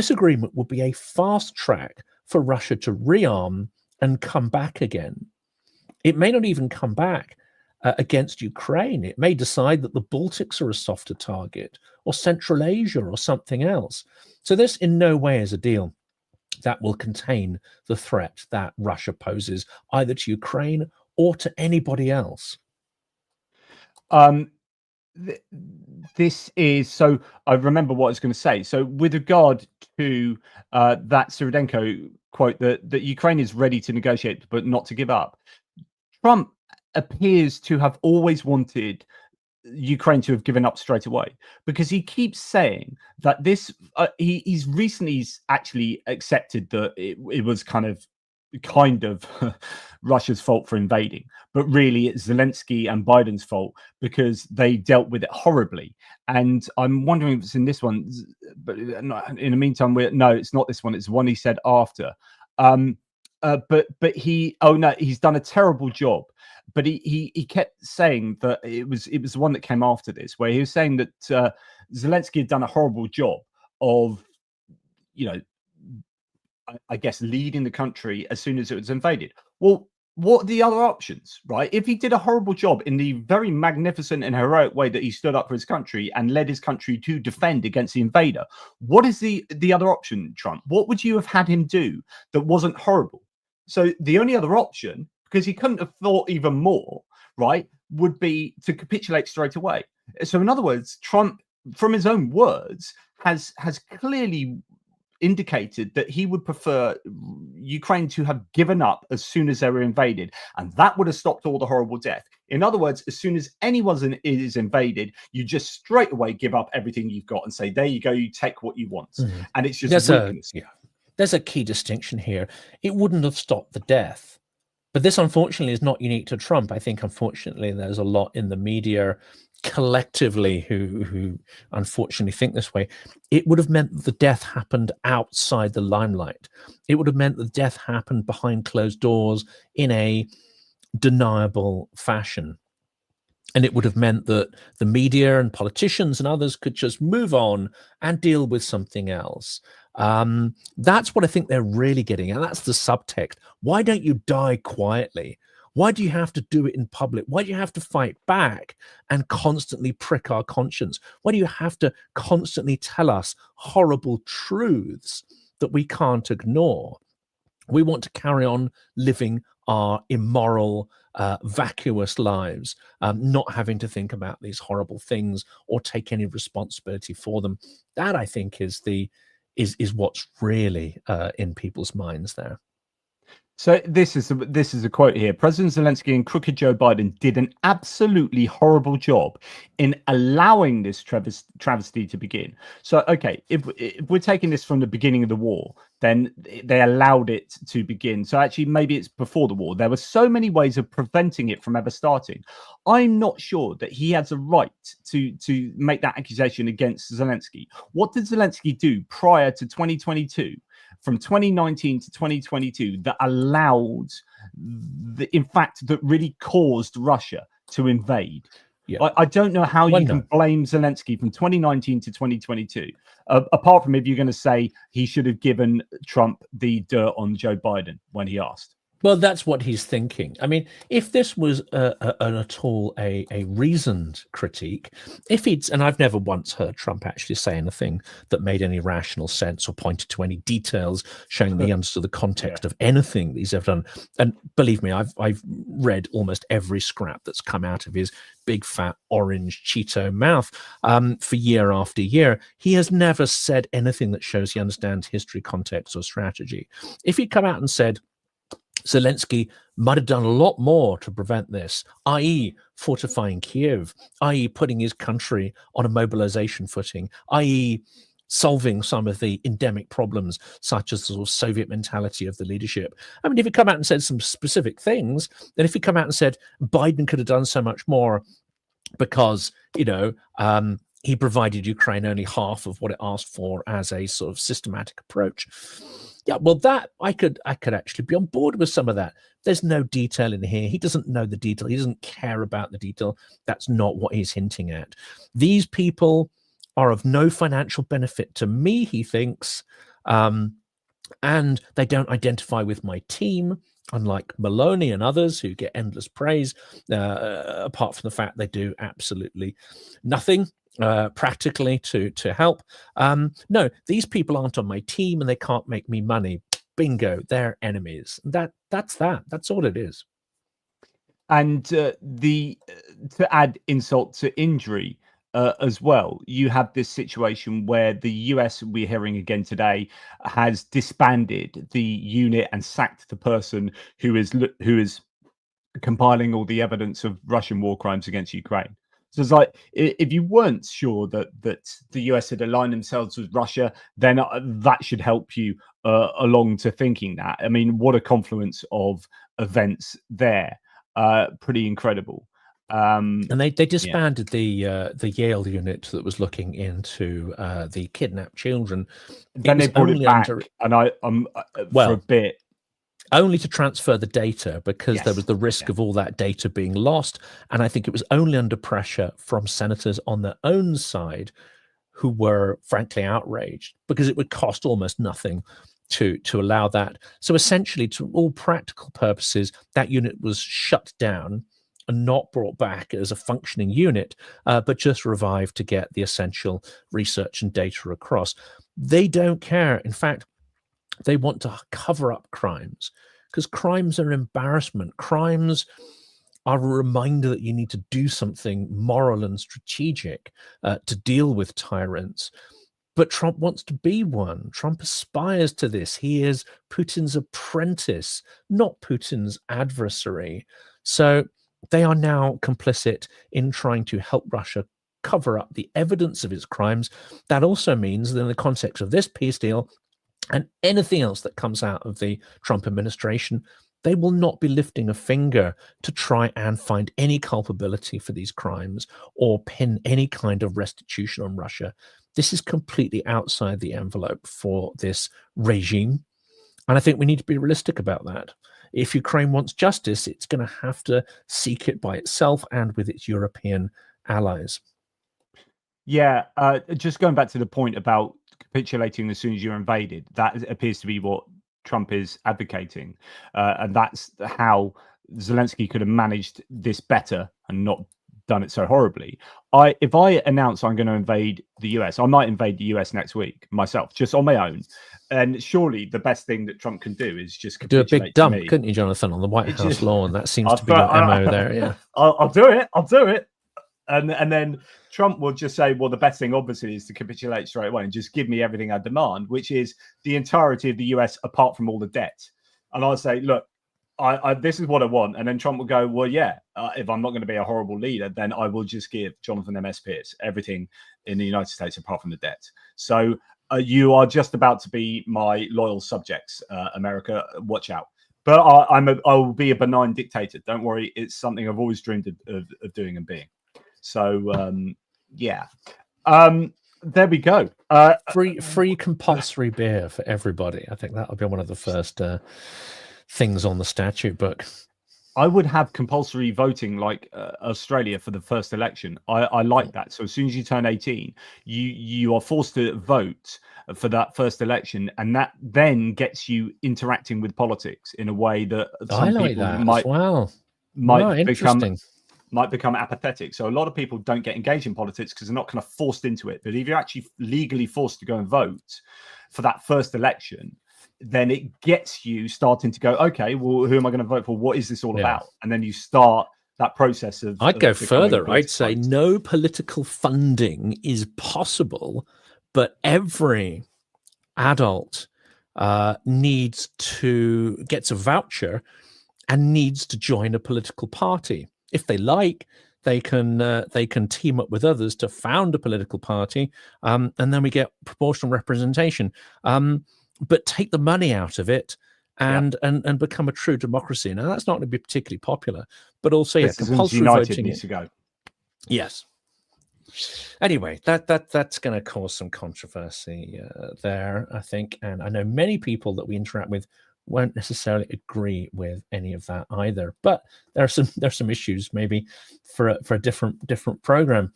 agreement will be a fast track for Russia to rearm and come back again. It may not even come back against Ukraine. It may decide that the Baltics are a softer target, or Central Asia, or something else. So this in no way is a deal that will contain the threat that Russia poses either to Ukraine or to anybody else. This is, so I remember what I was going to say. So with regard to that Sviridenko quote, that Ukraine is ready to negotiate but not to give up, Trump appears to have always wanted Ukraine to have given up straight away, because he keeps saying that this he's recently actually accepted that it was kind of Russia's fault for invading, but really it's Zelensky and Biden's fault because they dealt with it horribly. And I'm wondering if it's in this one, but in the meantime, no, it's not this one. It's the one he said after. But he's done a terrible job. But he kept saying that it was the one that came after this, where he was saying that Zelensky had done a horrible job of, I guess, leading the country as soon as it was invaded. Well, what are the other options, right? If he did a horrible job in the very magnificent and heroic way that he stood up for his country and led his country to defend against the invader, what is the other option, Trump? What would you have had him do that wasn't horrible? So the only other option, because he couldn't have thought even more, right, would be to capitulate straight away. So in other words, Trump, from his own words, has clearly indicated that he would prefer Ukraine to have given up as soon as they were invaded, and that would have stopped all the horrible death. In other words, as soon as anyone is invaded, you just straight away give up everything you've got and say, there you go, you take what you want. And it's just weakness. There's a key distinction here. It wouldn't have stopped the death. But this, unfortunately, is not unique to Trump. I think, unfortunately, there's a lot in the media collectively who unfortunately think this way. It would have meant that the death happened outside the limelight. It would have meant that death happened behind closed doors in a deniable fashion. And it would have meant that the media and politicians and others could just move on and deal with something else. That's what I think they're really getting at. That's the subtext. Why don't you die quietly? Why do you have to do it in public? Why do you have to fight back and constantly prick our conscience? Why do you have to constantly tell us horrible truths that we can't ignore? We want to carry on living our immoral, vacuous lives, not having to think about these horrible things or take any responsibility for them. That, I think, is what's really in people's minds there. So this is a quote here. President Zelensky and crooked Joe Biden did an absolutely horrible job in allowing this travesty to begin. So, okay, if we're taking this from the beginning of the war, then they allowed it to begin. So actually, maybe it's before the war. There were so many ways of preventing it from ever starting. I'm not sure that he has a right to make that accusation against Zelensky. What did Zelensky do prior to 2022? From 2019 to 2022, that allowed, in fact, that really caused Russia to invade. Yeah. I don't know how you can blame Zelensky from 2019 to 2022, apart from if you're going to say he should have given Trump the dirt on Joe Biden when he asked. Well, that's what he's thinking. I mean, if this was at all a reasoned critique, and I've never once heard Trump actually say anything that made any rational sense or pointed to any details showing that he understood the context of anything that he's ever done. And believe me, I've read almost every scrap that's come out of his big fat orange Cheeto mouth for year after year. He has never said anything that shows he understands history, context, or strategy. If he'd come out and said, Zelensky might have done a lot more to prevent this, i.e. fortifying Kiev, i.e. putting his country on a mobilization footing, i.e. solving some of the endemic problems, such as the sort of Soviet mentality of the leadership. I mean, if he come out and said some specific things, then if he come out and said Biden could have done so much more because, he provided Ukraine only half of what it asked for as a sort of systematic approach. Yeah, well, that I could actually be on board with some of that. There's no detail in here. He doesn't know the detail. He doesn't care about the detail. That's not what he's hinting at. These people are of no financial benefit to me, he thinks, and they don't identify with my team, unlike Maloney and others who get endless praise, apart from the fact they do absolutely nothing practically to help. No, these people aren't on my team and they can't make me money. Bingo, they're enemies. That's all it is. And to add insult to injury as well, you have this situation where the US, we're hearing again today, has disbanded the unit and sacked the person who is compiling all the evidence of Russian war crimes against Ukraine. So it's like, if you weren't sure that the US had aligned themselves with Russia, then that should help you along to thinking that. I mean, what a confluence of events there. Pretty incredible. And they disbanded the Yale unit that was looking into the kidnapped children. Then they brought it back, and for a bit. Only to transfer the data because there was the risk of all that data being lost. And I think it was only under pressure from senators on their own side who were frankly outraged because it would cost almost nothing to allow that. So essentially, to all practical purposes, that unit was shut down and not brought back as a functioning unit, but just revived to get the essential research and data across. They don't care. In fact, they want to cover up crimes, because crimes are embarrassment. Crimes are a reminder that you need to do something moral and strategic to deal with tyrants. But Trump wants to be one. Trump aspires to this. He is Putin's apprentice, not Putin's adversary. So they are now complicit in trying to help Russia cover up the evidence of its crimes. That also means that in the context of this peace deal and anything else that comes out of the Trump administration, they will not be lifting a finger to try and find any culpability for these crimes or pin any kind of restitution on Russia. This is completely outside the envelope for this regime. And I think we need to be realistic about that. If Ukraine wants justice, it's going to have to seek it by itself and with its European allies. Yeah, just going back to the point about capitulating as soon as you're invaded, that appears to be what Trump is advocating. And that's how Zelensky could have managed this better and not done it so horribly. If I announce I'm going to invade the US, I might invade the US next week myself, just on my own. And surely the best thing that Trump can do is just do a big dump, me. Couldn't you, Jonathan, on the White House lawn? That seems to be your MO there. Yeah, I'll do it. I'll do it. And then Trump will just say, well, the best thing obviously is to capitulate straight away and just give me everything I demand, which is the entirety of the US apart from all the debt. And I'll say, look, this is what I want. And then Trump will go, well, yeah, if I'm not going to be a horrible leader, then I will just give Jonathan MS Pearce everything in the United States apart from the debt. So you are just about to be my loyal subjects, America. Watch out. But I will be a benign dictator. Don't worry. It's something I've always dreamed of doing and being. So, yeah. There we go. Free compulsory beer for everybody. I think that'll be one of the first things on the statute book. I would have compulsory voting like Australia for the first election. I like that. So as soon as you turn 18, you are forced to vote for that first election, and that then gets you interacting with politics in a way that some people might become apathetic. So a lot of people don't get engaged in politics because they're not kind of forced into it. But if you're actually legally forced to go and vote for that first election, then it gets you starting to go, okay, well, who am I going to vote for? What is this all about? And then you start that process of... I'd go further. I'd say no political funding is possible, but every adult gets a voucher and needs to join a political party. If they like, they can team up with others to found a political party, and then we get proportional representation. But take the money out of it and become a true democracy. Now, that's not going to be particularly popular, but also compulsory voting needs to go. Yes. Anyway, that's going to cause some controversy there, I think, and I know many people that we interact with won't necessarily agree with any of that either. But there's some issues maybe for a different program.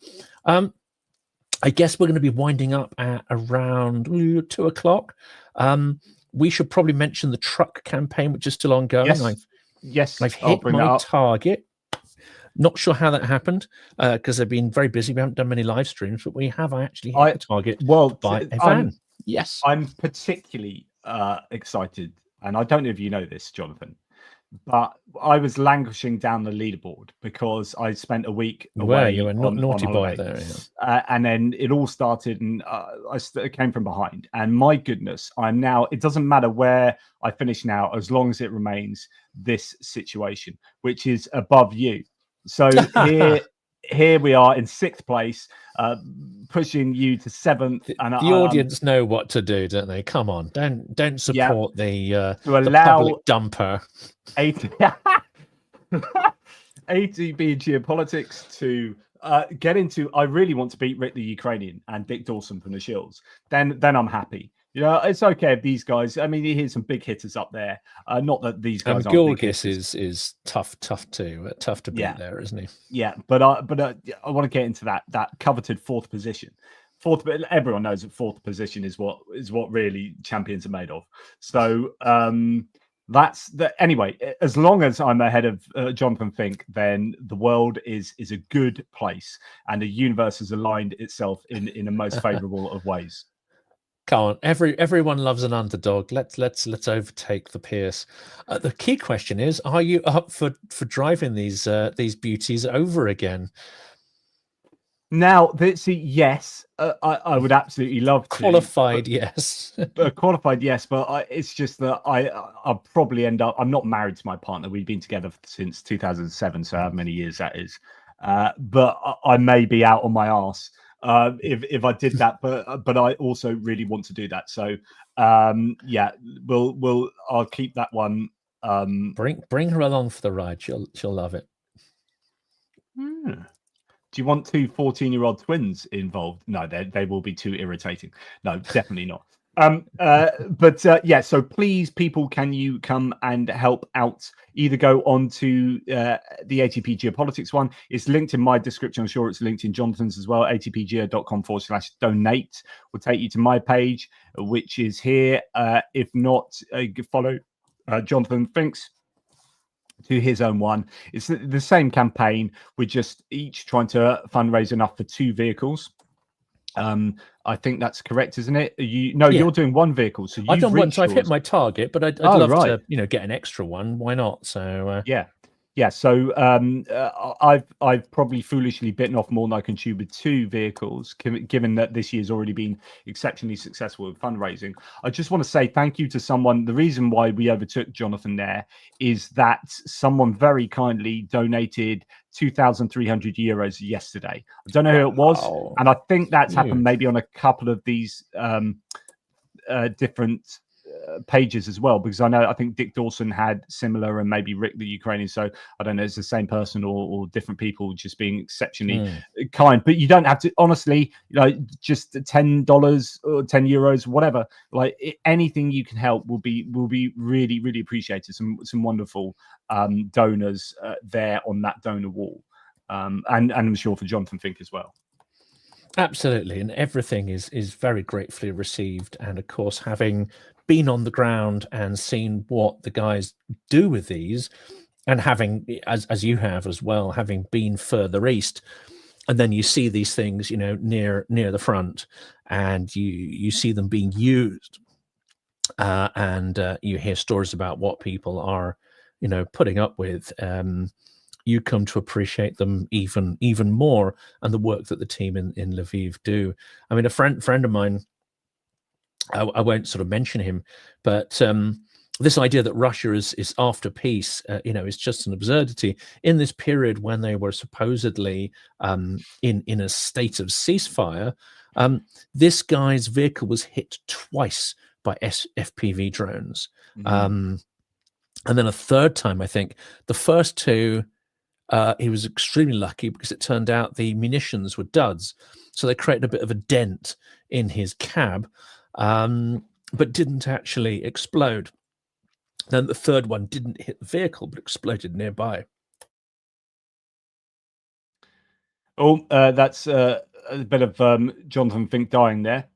I guess we're going to be winding up at around 2 o'clock. We should probably mention the truck campaign, which is still ongoing. I've hit my target. Not sure how that happened because I've been very busy. We haven't done many live streams, but we have actually hit the target by a van. Yes, I'm particularly excited. And I don't know if you know this, Jonathan, but I was languishing down the leaderboard because I spent a week away. You were naughty boy there. Yeah. And then it all started and I came from behind. And my goodness, I'm now, it doesn't matter where I finish now, as long as it remains this situation, which is above you. So here we are in 6th place, pushing you to 7th. And the audience know what to do, don't they? Come on, don't support the public dumper. ATP Geopolitics to get into. I really want to beat Rick the Ukrainian and Dick Dawson from the Shills. Then I'm happy. You know, it's okay if these guys. I mean, you hear some big hitters up there. Not that these guys. Gilgis is tough to beat there, isn't he? Yeah, but I want to get into that coveted 4th position fourth. Everyone knows that fourth position is what really champions are made of. So that's the anyway. As long as I'm ahead of Jonathan Fink, then the world is a good place, and the universe has aligned itself in the most favourable of ways. Come on, everyone loves an underdog. Let's overtake the Pearce. The key question is: are you up for driving these beauties over again? Now, yes, I would absolutely love to. Qualified, yes. Qualified, yes, but it's just that I'll probably end up. I'm not married to my partner. We've been together since 2007, so how many years that is. But I may be out on my arse if I did that. But I also really want to do that. So yeah, I'll keep that one. Bring her along for the ride. She'll love it. Do you want two 14-year-old twins involved? No, they will be too irritating. No, definitely not. Yeah, so please, people, can you come and help out? Either go on to the ATP Geopolitics one. It's linked in my description. I'm sure it's linked in Jonathan's as well. ATPGEO.com/donate will take you to my page, which is here. If not, follow Jonathan Fink's to his own one. It's the same campaign. We're just each trying to fundraise enough for 2 vehicles. I think that's correct, isn't it? You're doing 1 vehicle. So I've done one, so I've hit my target, but I'd love to, get an extra one. Why not? So yeah. So I've probably foolishly bitten off more than I can chew with 2 vehicles, given that this year's already been exceptionally successful with fundraising. I just want to say thank you to someone. The reason why we overtook Jonathan there is that someone very kindly donated 2,300 euros yesterday. I don't know who it was, and I think that's happened maybe on a couple of these different pages as well, because I think Dick Dawson had similar, and maybe Rick the Ukrainian. So I don't know, it's the same person or different people just being exceptionally kind. But you don't have to, honestly, just $10 or 10 euros, whatever. Anything you can help will be really, really appreciated. Some wonderful donors there on that donor wall, and I'm sure for Jonathan Fink as well. Absolutely, and everything is very gratefully received. And of course, having been on the ground and seen what the guys do with these, and having, as you have as well, having been further east, and then you see these things, near the front, and you see them being used, and you hear stories about what people are, putting up with. You come to appreciate them even more, and the work that the team in Lviv do. I mean, a friend of mine, I won't sort of mention him, but this idea that Russia is after peace, is just an absurdity. In this period when they were supposedly in a state of ceasefire, this guy's vehicle was hit twice by FPV drones. And then a third time, I think. The first 2, he was extremely lucky because it turned out the munitions were duds. So they created a bit of a dent in his cab, but didn't actually explode. Then the third one didn't hit the vehicle, but exploded nearby. Oh, that's a bit of Jonathan Fink dying there.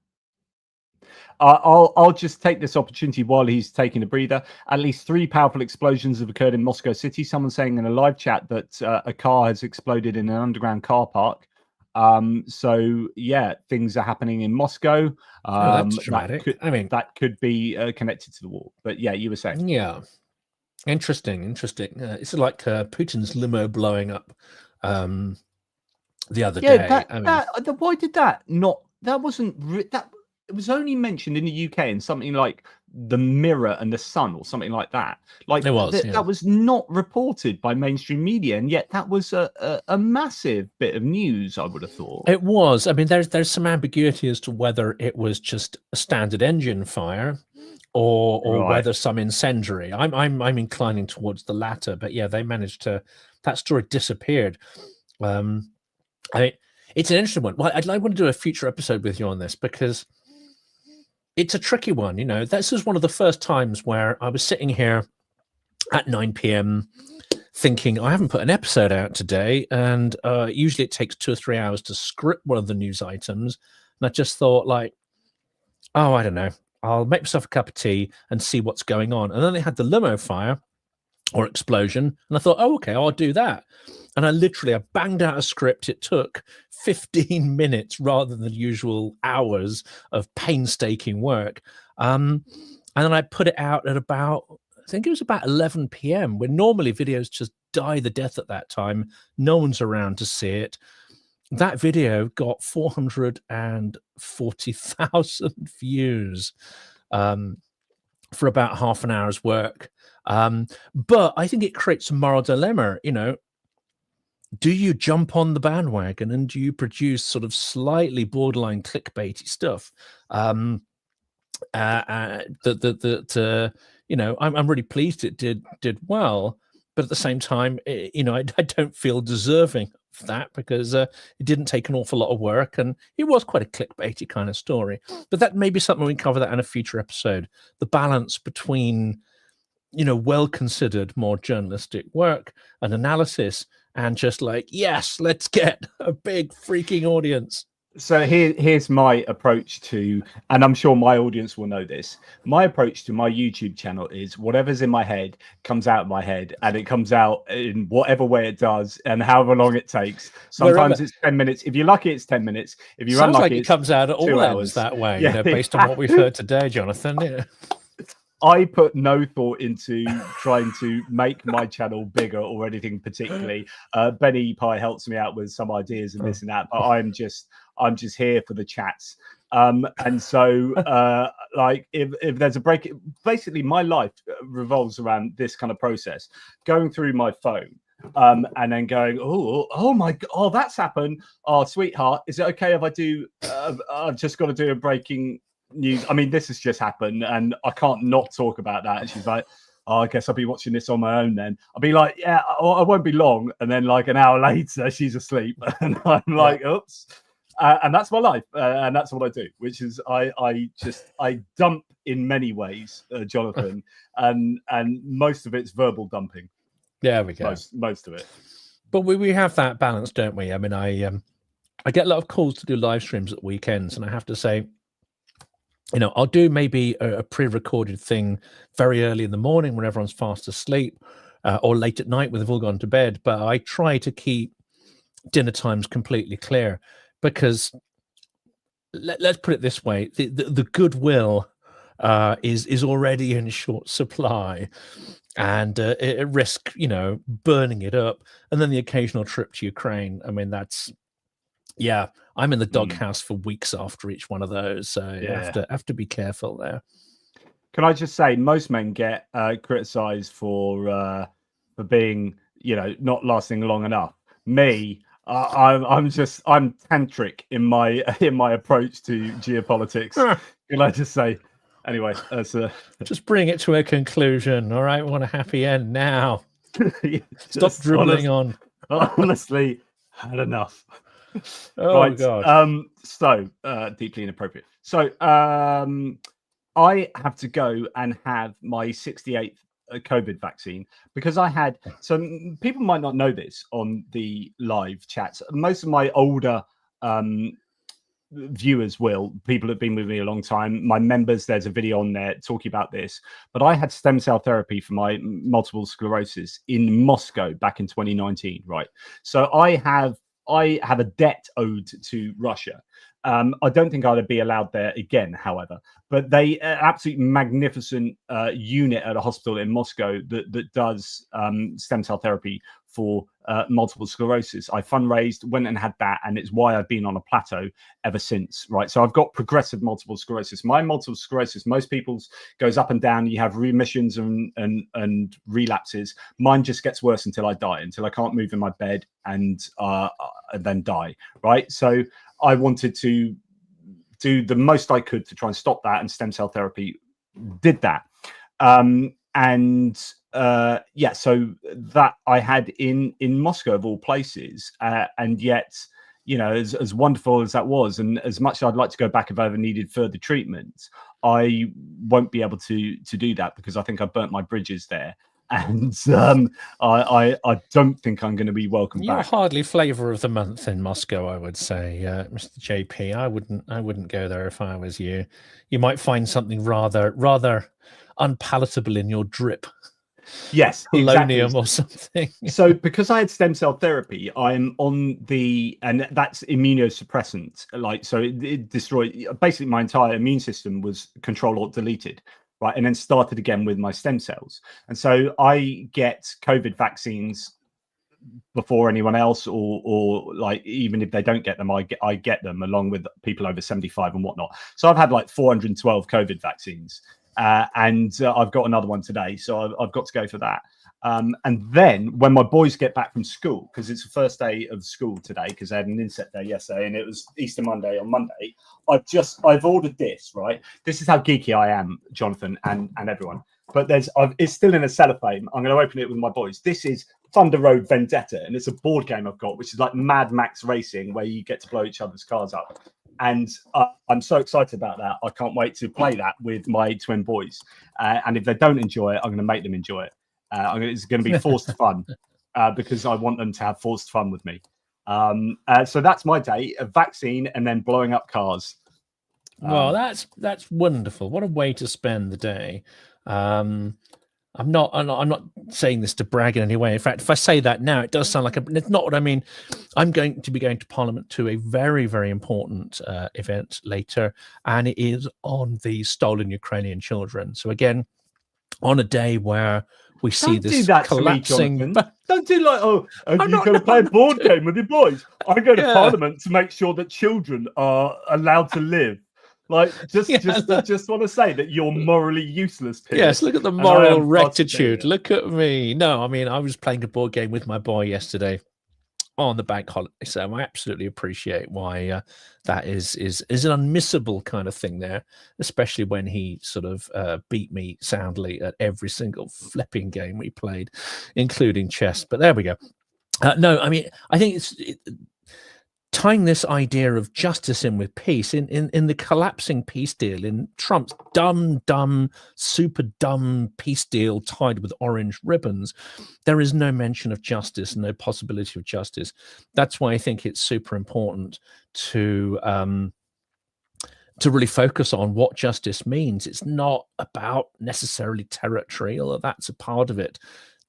I'll just take this opportunity while he's taking a breather. At least 3 powerful explosions have occurred in Moscow City. Someone's saying in a live chat that a car has exploded in an underground car park. So yeah, things are happening in Moscow. That's dramatic. That could be connected to the war. But yeah, you were saying. Yeah, interesting. It's like Putin's limo blowing up the other day. Why did that not? That wasn't that. It was only mentioned in the UK in something like the Mirror and the Sun or something like that. It was. That was not reported by mainstream media, and yet that was a massive bit of news, I would have thought. It was. I mean, there's some ambiguity as to whether it was just a standard engine fire or whether some incendiary. I'm inclining towards the latter, but yeah, they managed to. That story disappeared. I mean, it's an interesting one. Well, I'd want to do a future episode with you on this because it's a tricky one. This is one of the first times where I was sitting here at 9 p.m. thinking, I haven't put an episode out today. And usually it takes 2 or 3 hours to script one of the news items. And I just thought, like, oh, I don't know, I'll make myself a cup of tea and see what's going on. And then they had the limo fire or explosion, and I thought, oh, okay, I'll do that. And I banged out a script. It took 15 minutes rather than the usual hours of painstaking work. And then I put it out at about, I think it was about 11 p.m., when normally videos just die the death at that time. No one's around to see it. That video got 440,000 views for about half an hour's work. But I think it creates a moral dilemma. You know, do you jump on the bandwagon and do you produce sort of slightly borderline clickbaity stuff? You know, I'm really pleased it did well, but at the same time, you know, I don't feel deserving of that, because it didn't take an awful lot of work, and it was quite a clickbaity kind of story. But that may be something we can cover that in a future episode. The balance between, you know, well-considered, more journalistic work and analysis, and just like, yes, let's get a big freaking audience. So here's my approach to, and I'm sure my audience will know this, my approach to my YouTube channel is whatever's in my head comes out of my head, and it comes out in whatever way it does and however long it takes. Sometimes it's 10 minutes. If you're lucky, it's 10 minutes. If you're unlucky, like it comes out at all ends that way, you know, based on what we've heard today, Jonathan. Yeah. I put no thought into trying to make my channel bigger or anything particularly. Benny Pie helps me out with some ideas and this and that, but I'm just here for the chats. And so like if there's a break, basically my life revolves around this kind of process, going through my phone and then going, oh my god, oh, that's happened. Oh, sweetheart, is it okay if I do I've just got to do a breaking news? I mean, this has just happened and I can't not talk about that. And she's like, oh, I guess I'll be watching this on my own then. I'll be like, yeah, I won't be long. And then like an hour later, she's asleep. And I'm like, oops. And that's my life. And that's what I do, which is I dump in many ways, Jonathan. and most of it's verbal dumping. There we go. Most of it. But we have that balance, don't we? I mean, I get a lot of calls to do live streams at weekends. And I have to say, you know, I'll do maybe a pre-recorded thing very early in the morning when everyone's fast asleep, or late at night when they've all gone to bed. But I try to keep dinner times completely clear, because let's put it this way: the goodwill is already in short supply, and it risk, you know, burning it up. And then the occasional trip to Ukraine. I mean, that's. Yeah, I'm in the doghouse for weeks after each one of those, so you have to be careful there. Can I just say, most men get criticised for being, you know, not lasting long enough. Me, I'm tantric in my approach to geopolitics. Can I just say? Anyway, just bring it to a conclusion. All right, we want a happy end now. Stop dribbling on. Honestly, had enough. Oh, right. God. So deeply inappropriate. So I have to go and have my 68th COVID vaccine, because I had, so people might not know this on the live chats. Most of my older viewers will, people have been with me a long time, my members, there's a video on there talking about this, but I had stem cell therapy for my multiple sclerosis in Moscow back in 2019, right? So I have a debt owed to Russia. I don't think I'd be allowed there again, however, but they absolutely magnificent unit at a hospital in Moscow that does stem cell therapy for multiple sclerosis. I fundraised, went and had that, and it's why I've been on a plateau ever since, right? So I've got progressive multiple sclerosis. My multiple sclerosis, most people's goes up and down. You have remissions and relapses. Mine just gets worse until I die, until I can't move in my bed and then die, right? So I wanted to do the most I could to try and stop that, and stem cell therapy did that. Yeah, so that I had in Moscow of all places, and yet, you know, as wonderful as that was, and as much as I'd like to go back if I ever needed further treatment, I won't be able to do that, because I think I burnt my bridges there. and I don't think I'm going to be welcome You're back. hardly flavour of the month in Moscow, I would say, Mr. JP. I wouldn't go there if I was you. You might find something rather unpalatable in your drip. Yes, polonium exactly. or something. So because I had stem cell therapy, I'm on and that's immunosuppressant. Like, so it destroyed, basically my entire immune system was control alt deleted, right? And then started again with my stem cells. And so I get COVID vaccines before anyone else, or like, even if they don't get them, I get them along with people over 75 and whatnot. So I've had like 412 COVID vaccines. And I've got another one today, so I've got to go for that. And then when my boys get back from school, because it's the first day of school today, because they had an inset day yesterday, and it was Easter Monday on Monday. I've ordered this, right? This is how geeky I am, Jonathan, and everyone. But it's still in a cellophane. I'm going to open it with my boys. This is Thunder Road Vendetta, and it's a board game I've got, which is like Mad Max Racing, where you get to blow each other's cars up. And I'm so excited about that. I can't wait to play that with my twin boys. And if they don't enjoy it, I'm going to make them enjoy it. It's going to be forced fun because I want them to have forced fun with me. So that's my day: a vaccine and then blowing up cars. Well, that's wonderful. What a way to spend the day. I'm not saying this to brag in any way. In fact, if I say that now, it does sound like it's not what I mean. I'm going to be going to Parliament to a very, very important event later, and it is on the stolen Ukrainian children. So again, on a day where we see this collapsing. Don't do like, you're going to play a board game with your boys. I go to Parliament to make sure that children are allowed to live. Like, just want to say that you're morally useless, Piers. Yes, look at the moral rectitude. Look at me. No, I mean, I was playing a board game with my boy yesterday on the bank holiday, so I absolutely appreciate why that is an unmissable kind of thing there, especially when he sort of beat me soundly at every single flipping game we played, including chess. But there we go. No, I mean, I think tying this idea of justice in with peace, in the collapsing peace deal, in Trump's dumb, super dumb peace deal tied with orange ribbons, there is no mention of justice, no possibility of justice. That's why I think it's super important to really focus on what justice means. It's not about necessarily territory, although that's a part of it.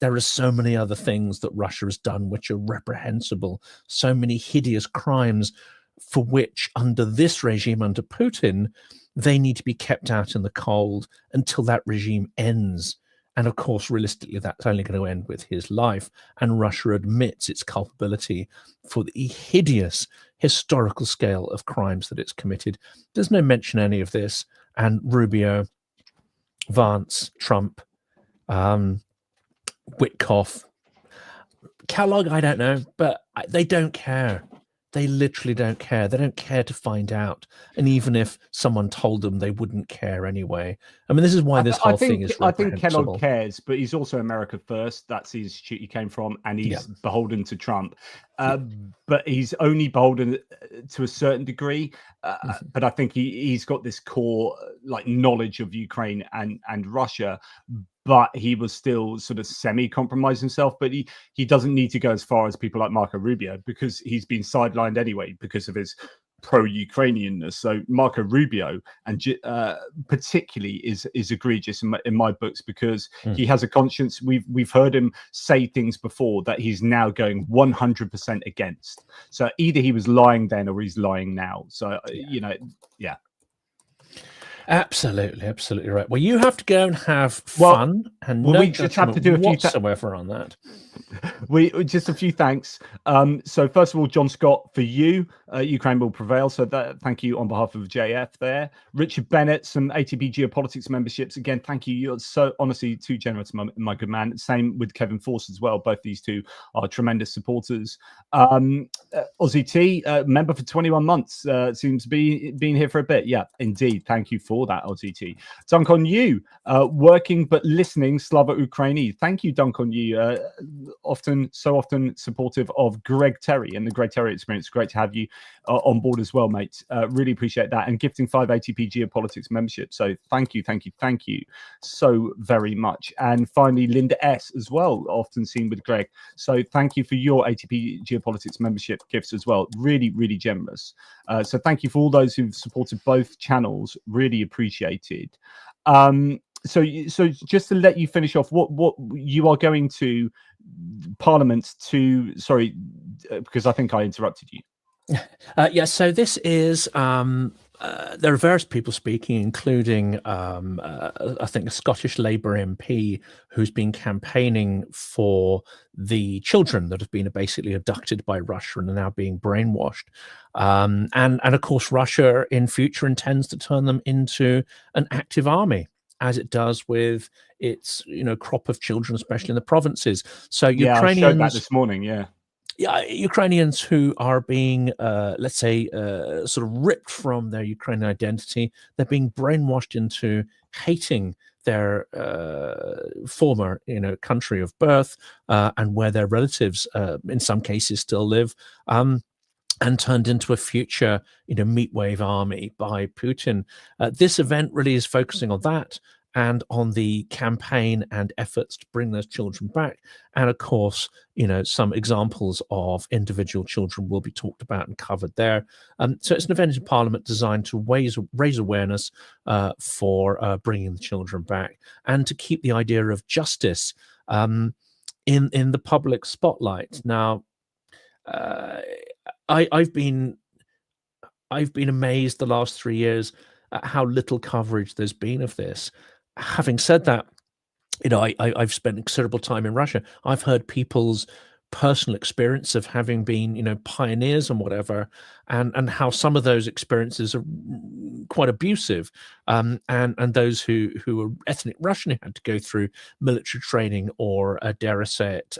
There are so many other things that Russia has done which are reprehensible, so many hideous crimes for which, under this regime, under Putin, they need to be kept out in the cold until that regime ends. And of course, realistically, that's only going to end with his life. And Russia admits its culpability for the hideous historical scale of crimes that it's committed. There's no mention of any of this. And Rubio, Vance, Trump, Witkoff, Kellogg, I don't know, but they don't care. They literally don't care. They don't care to find out. And even if someone told them, they wouldn't care anyway. I mean, this is why this whole thing is I think Kellogg cares, but he's also America first. That's the institute he came from, and he's beholden to Trump. But he's only beholden to a certain degree. But I think he's got this core like knowledge of Ukraine and Russia. But he was still sort of semi-compromised himself. But he doesn't need to go as far as people like Marco Rubio, because he's been sidelined anyway because of his pro-Ukrainianness. So Marco Rubio, and particularly, is egregious in my books, because he has a conscience. We've heard him say things before that he's now going 100% against. So either he was lying then or he's lying now. So yeah. Absolutely right. Well, you have to go and have fun, and no we just have to do a few whatsoever on that. We just a few thanks. So first of all, John Scott, for you, Ukraine will prevail. So thank you on behalf of JF there. Richard Bennett, some ATP Geopolitics memberships. Again, thank you. You're so honestly too generous, my good man. Same with Kevin Force as well. Both these two are tremendous supporters. Aussie T, member for 21 months, seems to be being here for a bit. Yeah, indeed. Thank you for that, Aussie T. Dunk on you, working but listening, Slava Ukraini. Thank you, Dunk on you. So often supportive of Greg Terry and the Greg Terry experience. Great to have you. on board as well, mate. Really appreciate that. And gifting 5 ATP Geopolitics membership. So thank you so very much. And finally, Linda S as well, often seen with Greg. So thank you for your ATP Geopolitics membership gifts as well. Really, really generous. So thank you for all those who've supported both channels. Really appreciated. So just to let you finish off, what you are going to Parliament to, sorry, because I think I interrupted you. Yeah, so this is, there are various people speaking, including, I think, a Scottish Labour MP who's been campaigning for the children that have been basically abducted by Russia and are now being brainwashed. And of course, Russia in future intends to turn them into an active army, as it does with its, crop of children, especially in the provinces. So Ukrainians, I showed that this morning. Yeah, Ukrainians who are being, let's say, sort of ripped from their Ukrainian identity, they're being brainwashed into hating their former, country of birth and where their relatives, in some cases, still live. And turned into a future, meat wave army by Putin. This event really is focusing on that and on the campaign and efforts to bring those children back. And of course, some examples of individual children will be talked about and covered there. So it's an event in Parliament designed to raise awareness for bringing the children back and to keep the idea of justice in the public spotlight. Now, I've been amazed the last 3 years at how little coverage there's been of this. Having said that, I've spent considerable time in Russia. I've heard people's personal experience of having been, pioneers and whatever, and how some of those experiences are quite abusive. And those who are ethnic Russian who had to go through military training or, dare I say it,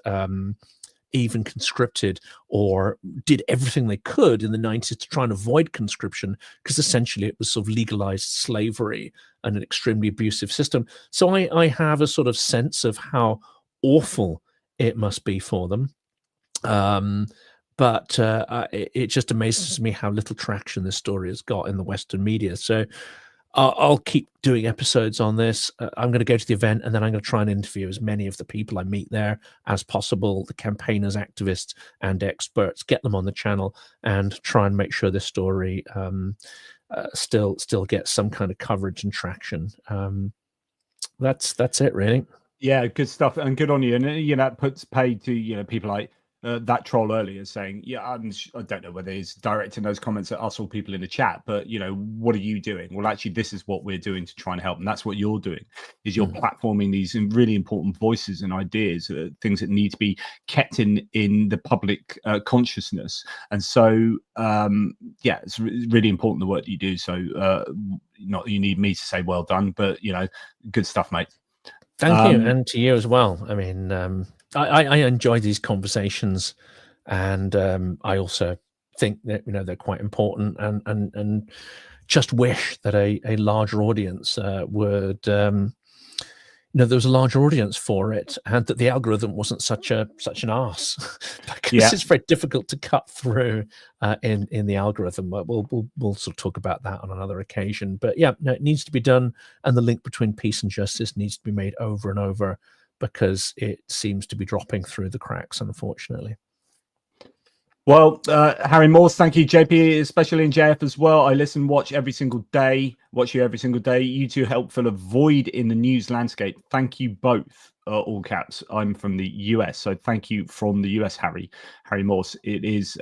even conscripted or did everything they could in the 90s to try and avoid conscription, because essentially it was sort of legalized slavery and an extremely abusive system. So I have a sort of sense of how awful it must be for them. But it just amazes me how little traction this story has got in the Western media. So I'll keep doing episodes on this. I'm going to go to the event and then I'm going to try and interview as many of the people I meet there as possible, the campaigners, activists, and experts, get them on the channel and try and make sure this story still gets some kind of coverage and traction. That's it, really. Yeah, good stuff, and good on you. And that puts paid to people like that troll earlier saying, I don't know whether he's directing those comments at us or people in the chat, but what are you doing? Well, actually, this is what we're doing to try and help, and that's what you're doing, is you're platforming these really important voices and ideas, things that need to be kept in the public consciousness. And so it's really important, the work that you do. So not that you need me to say well done, but good stuff, mate. Thank you, and to you as well. I mean, I enjoy these conversations, and I also think that they're quite important, and just wish that a larger audience would there was a larger audience for it, and that the algorithm wasn't such an arse, because it's very difficult to cut through in the algorithm. We'll sort of talk about that on another occasion. But it needs to be done, and the link between peace and justice needs to be made over and over, because it seems to be dropping through the cracks, unfortunately. Well, Harry Morse, thank you. JP, especially in JF as well. I listen, watch you every single day. You two help fill a void in the news landscape. Thank you both. All caps. I'm from the US, so thank you from the US, Harry Morse. It is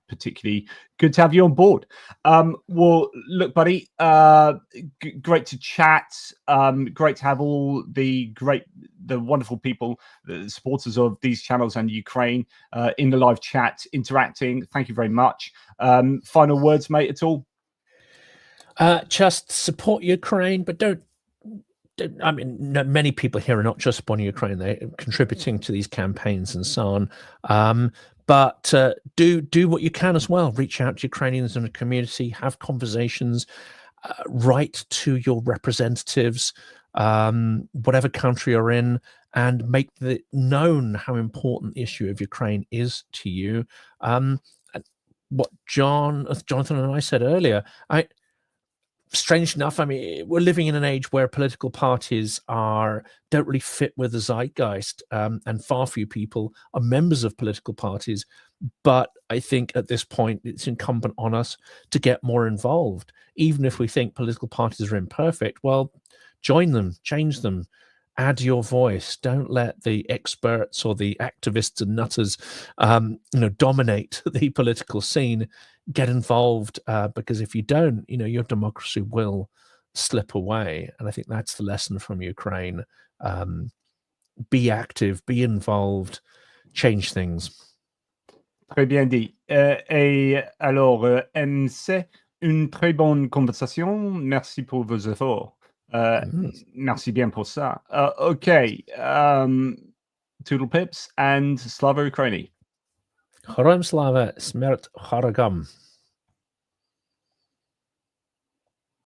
particularly good to have you on board. Well, look, buddy, great to chat. Great to have all the wonderful people, the supporters of these channels and Ukraine in the live chat interacting. Thank you very much. Final words, mate, at all? Just support Ukraine, but don't. I mean, many people here are not just supporting Ukraine; they're contributing to these campaigns and so on. But do what you can as well. Reach out to Ukrainians in the community, have conversations, write to your representatives, whatever country you're in, and make known how important the issue of Ukraine is to you. what Jonathan and I said earlier. Strange enough, I mean, we're living in an age where political parties don't really fit with the zeitgeist, and far few people are members of political parties. But I think at this point, it's incumbent on us to get more involved. Even if we think political parties are imperfect, well, join them, change them, add your voice. Don't let the experts or the activists and nutters, dominate the political scene. Get involved, because if you don't, your democracy will slip away. And I think that's the lesson from Ukraine. Be active, be involved, change things. Très bien dit. Et alors, MC, une très bonne conversation. Merci pour vos efforts. Merci bien pour ça. Okay. Toodle Pips and Slava Ukraini. Horom Slava, Smert Haragam.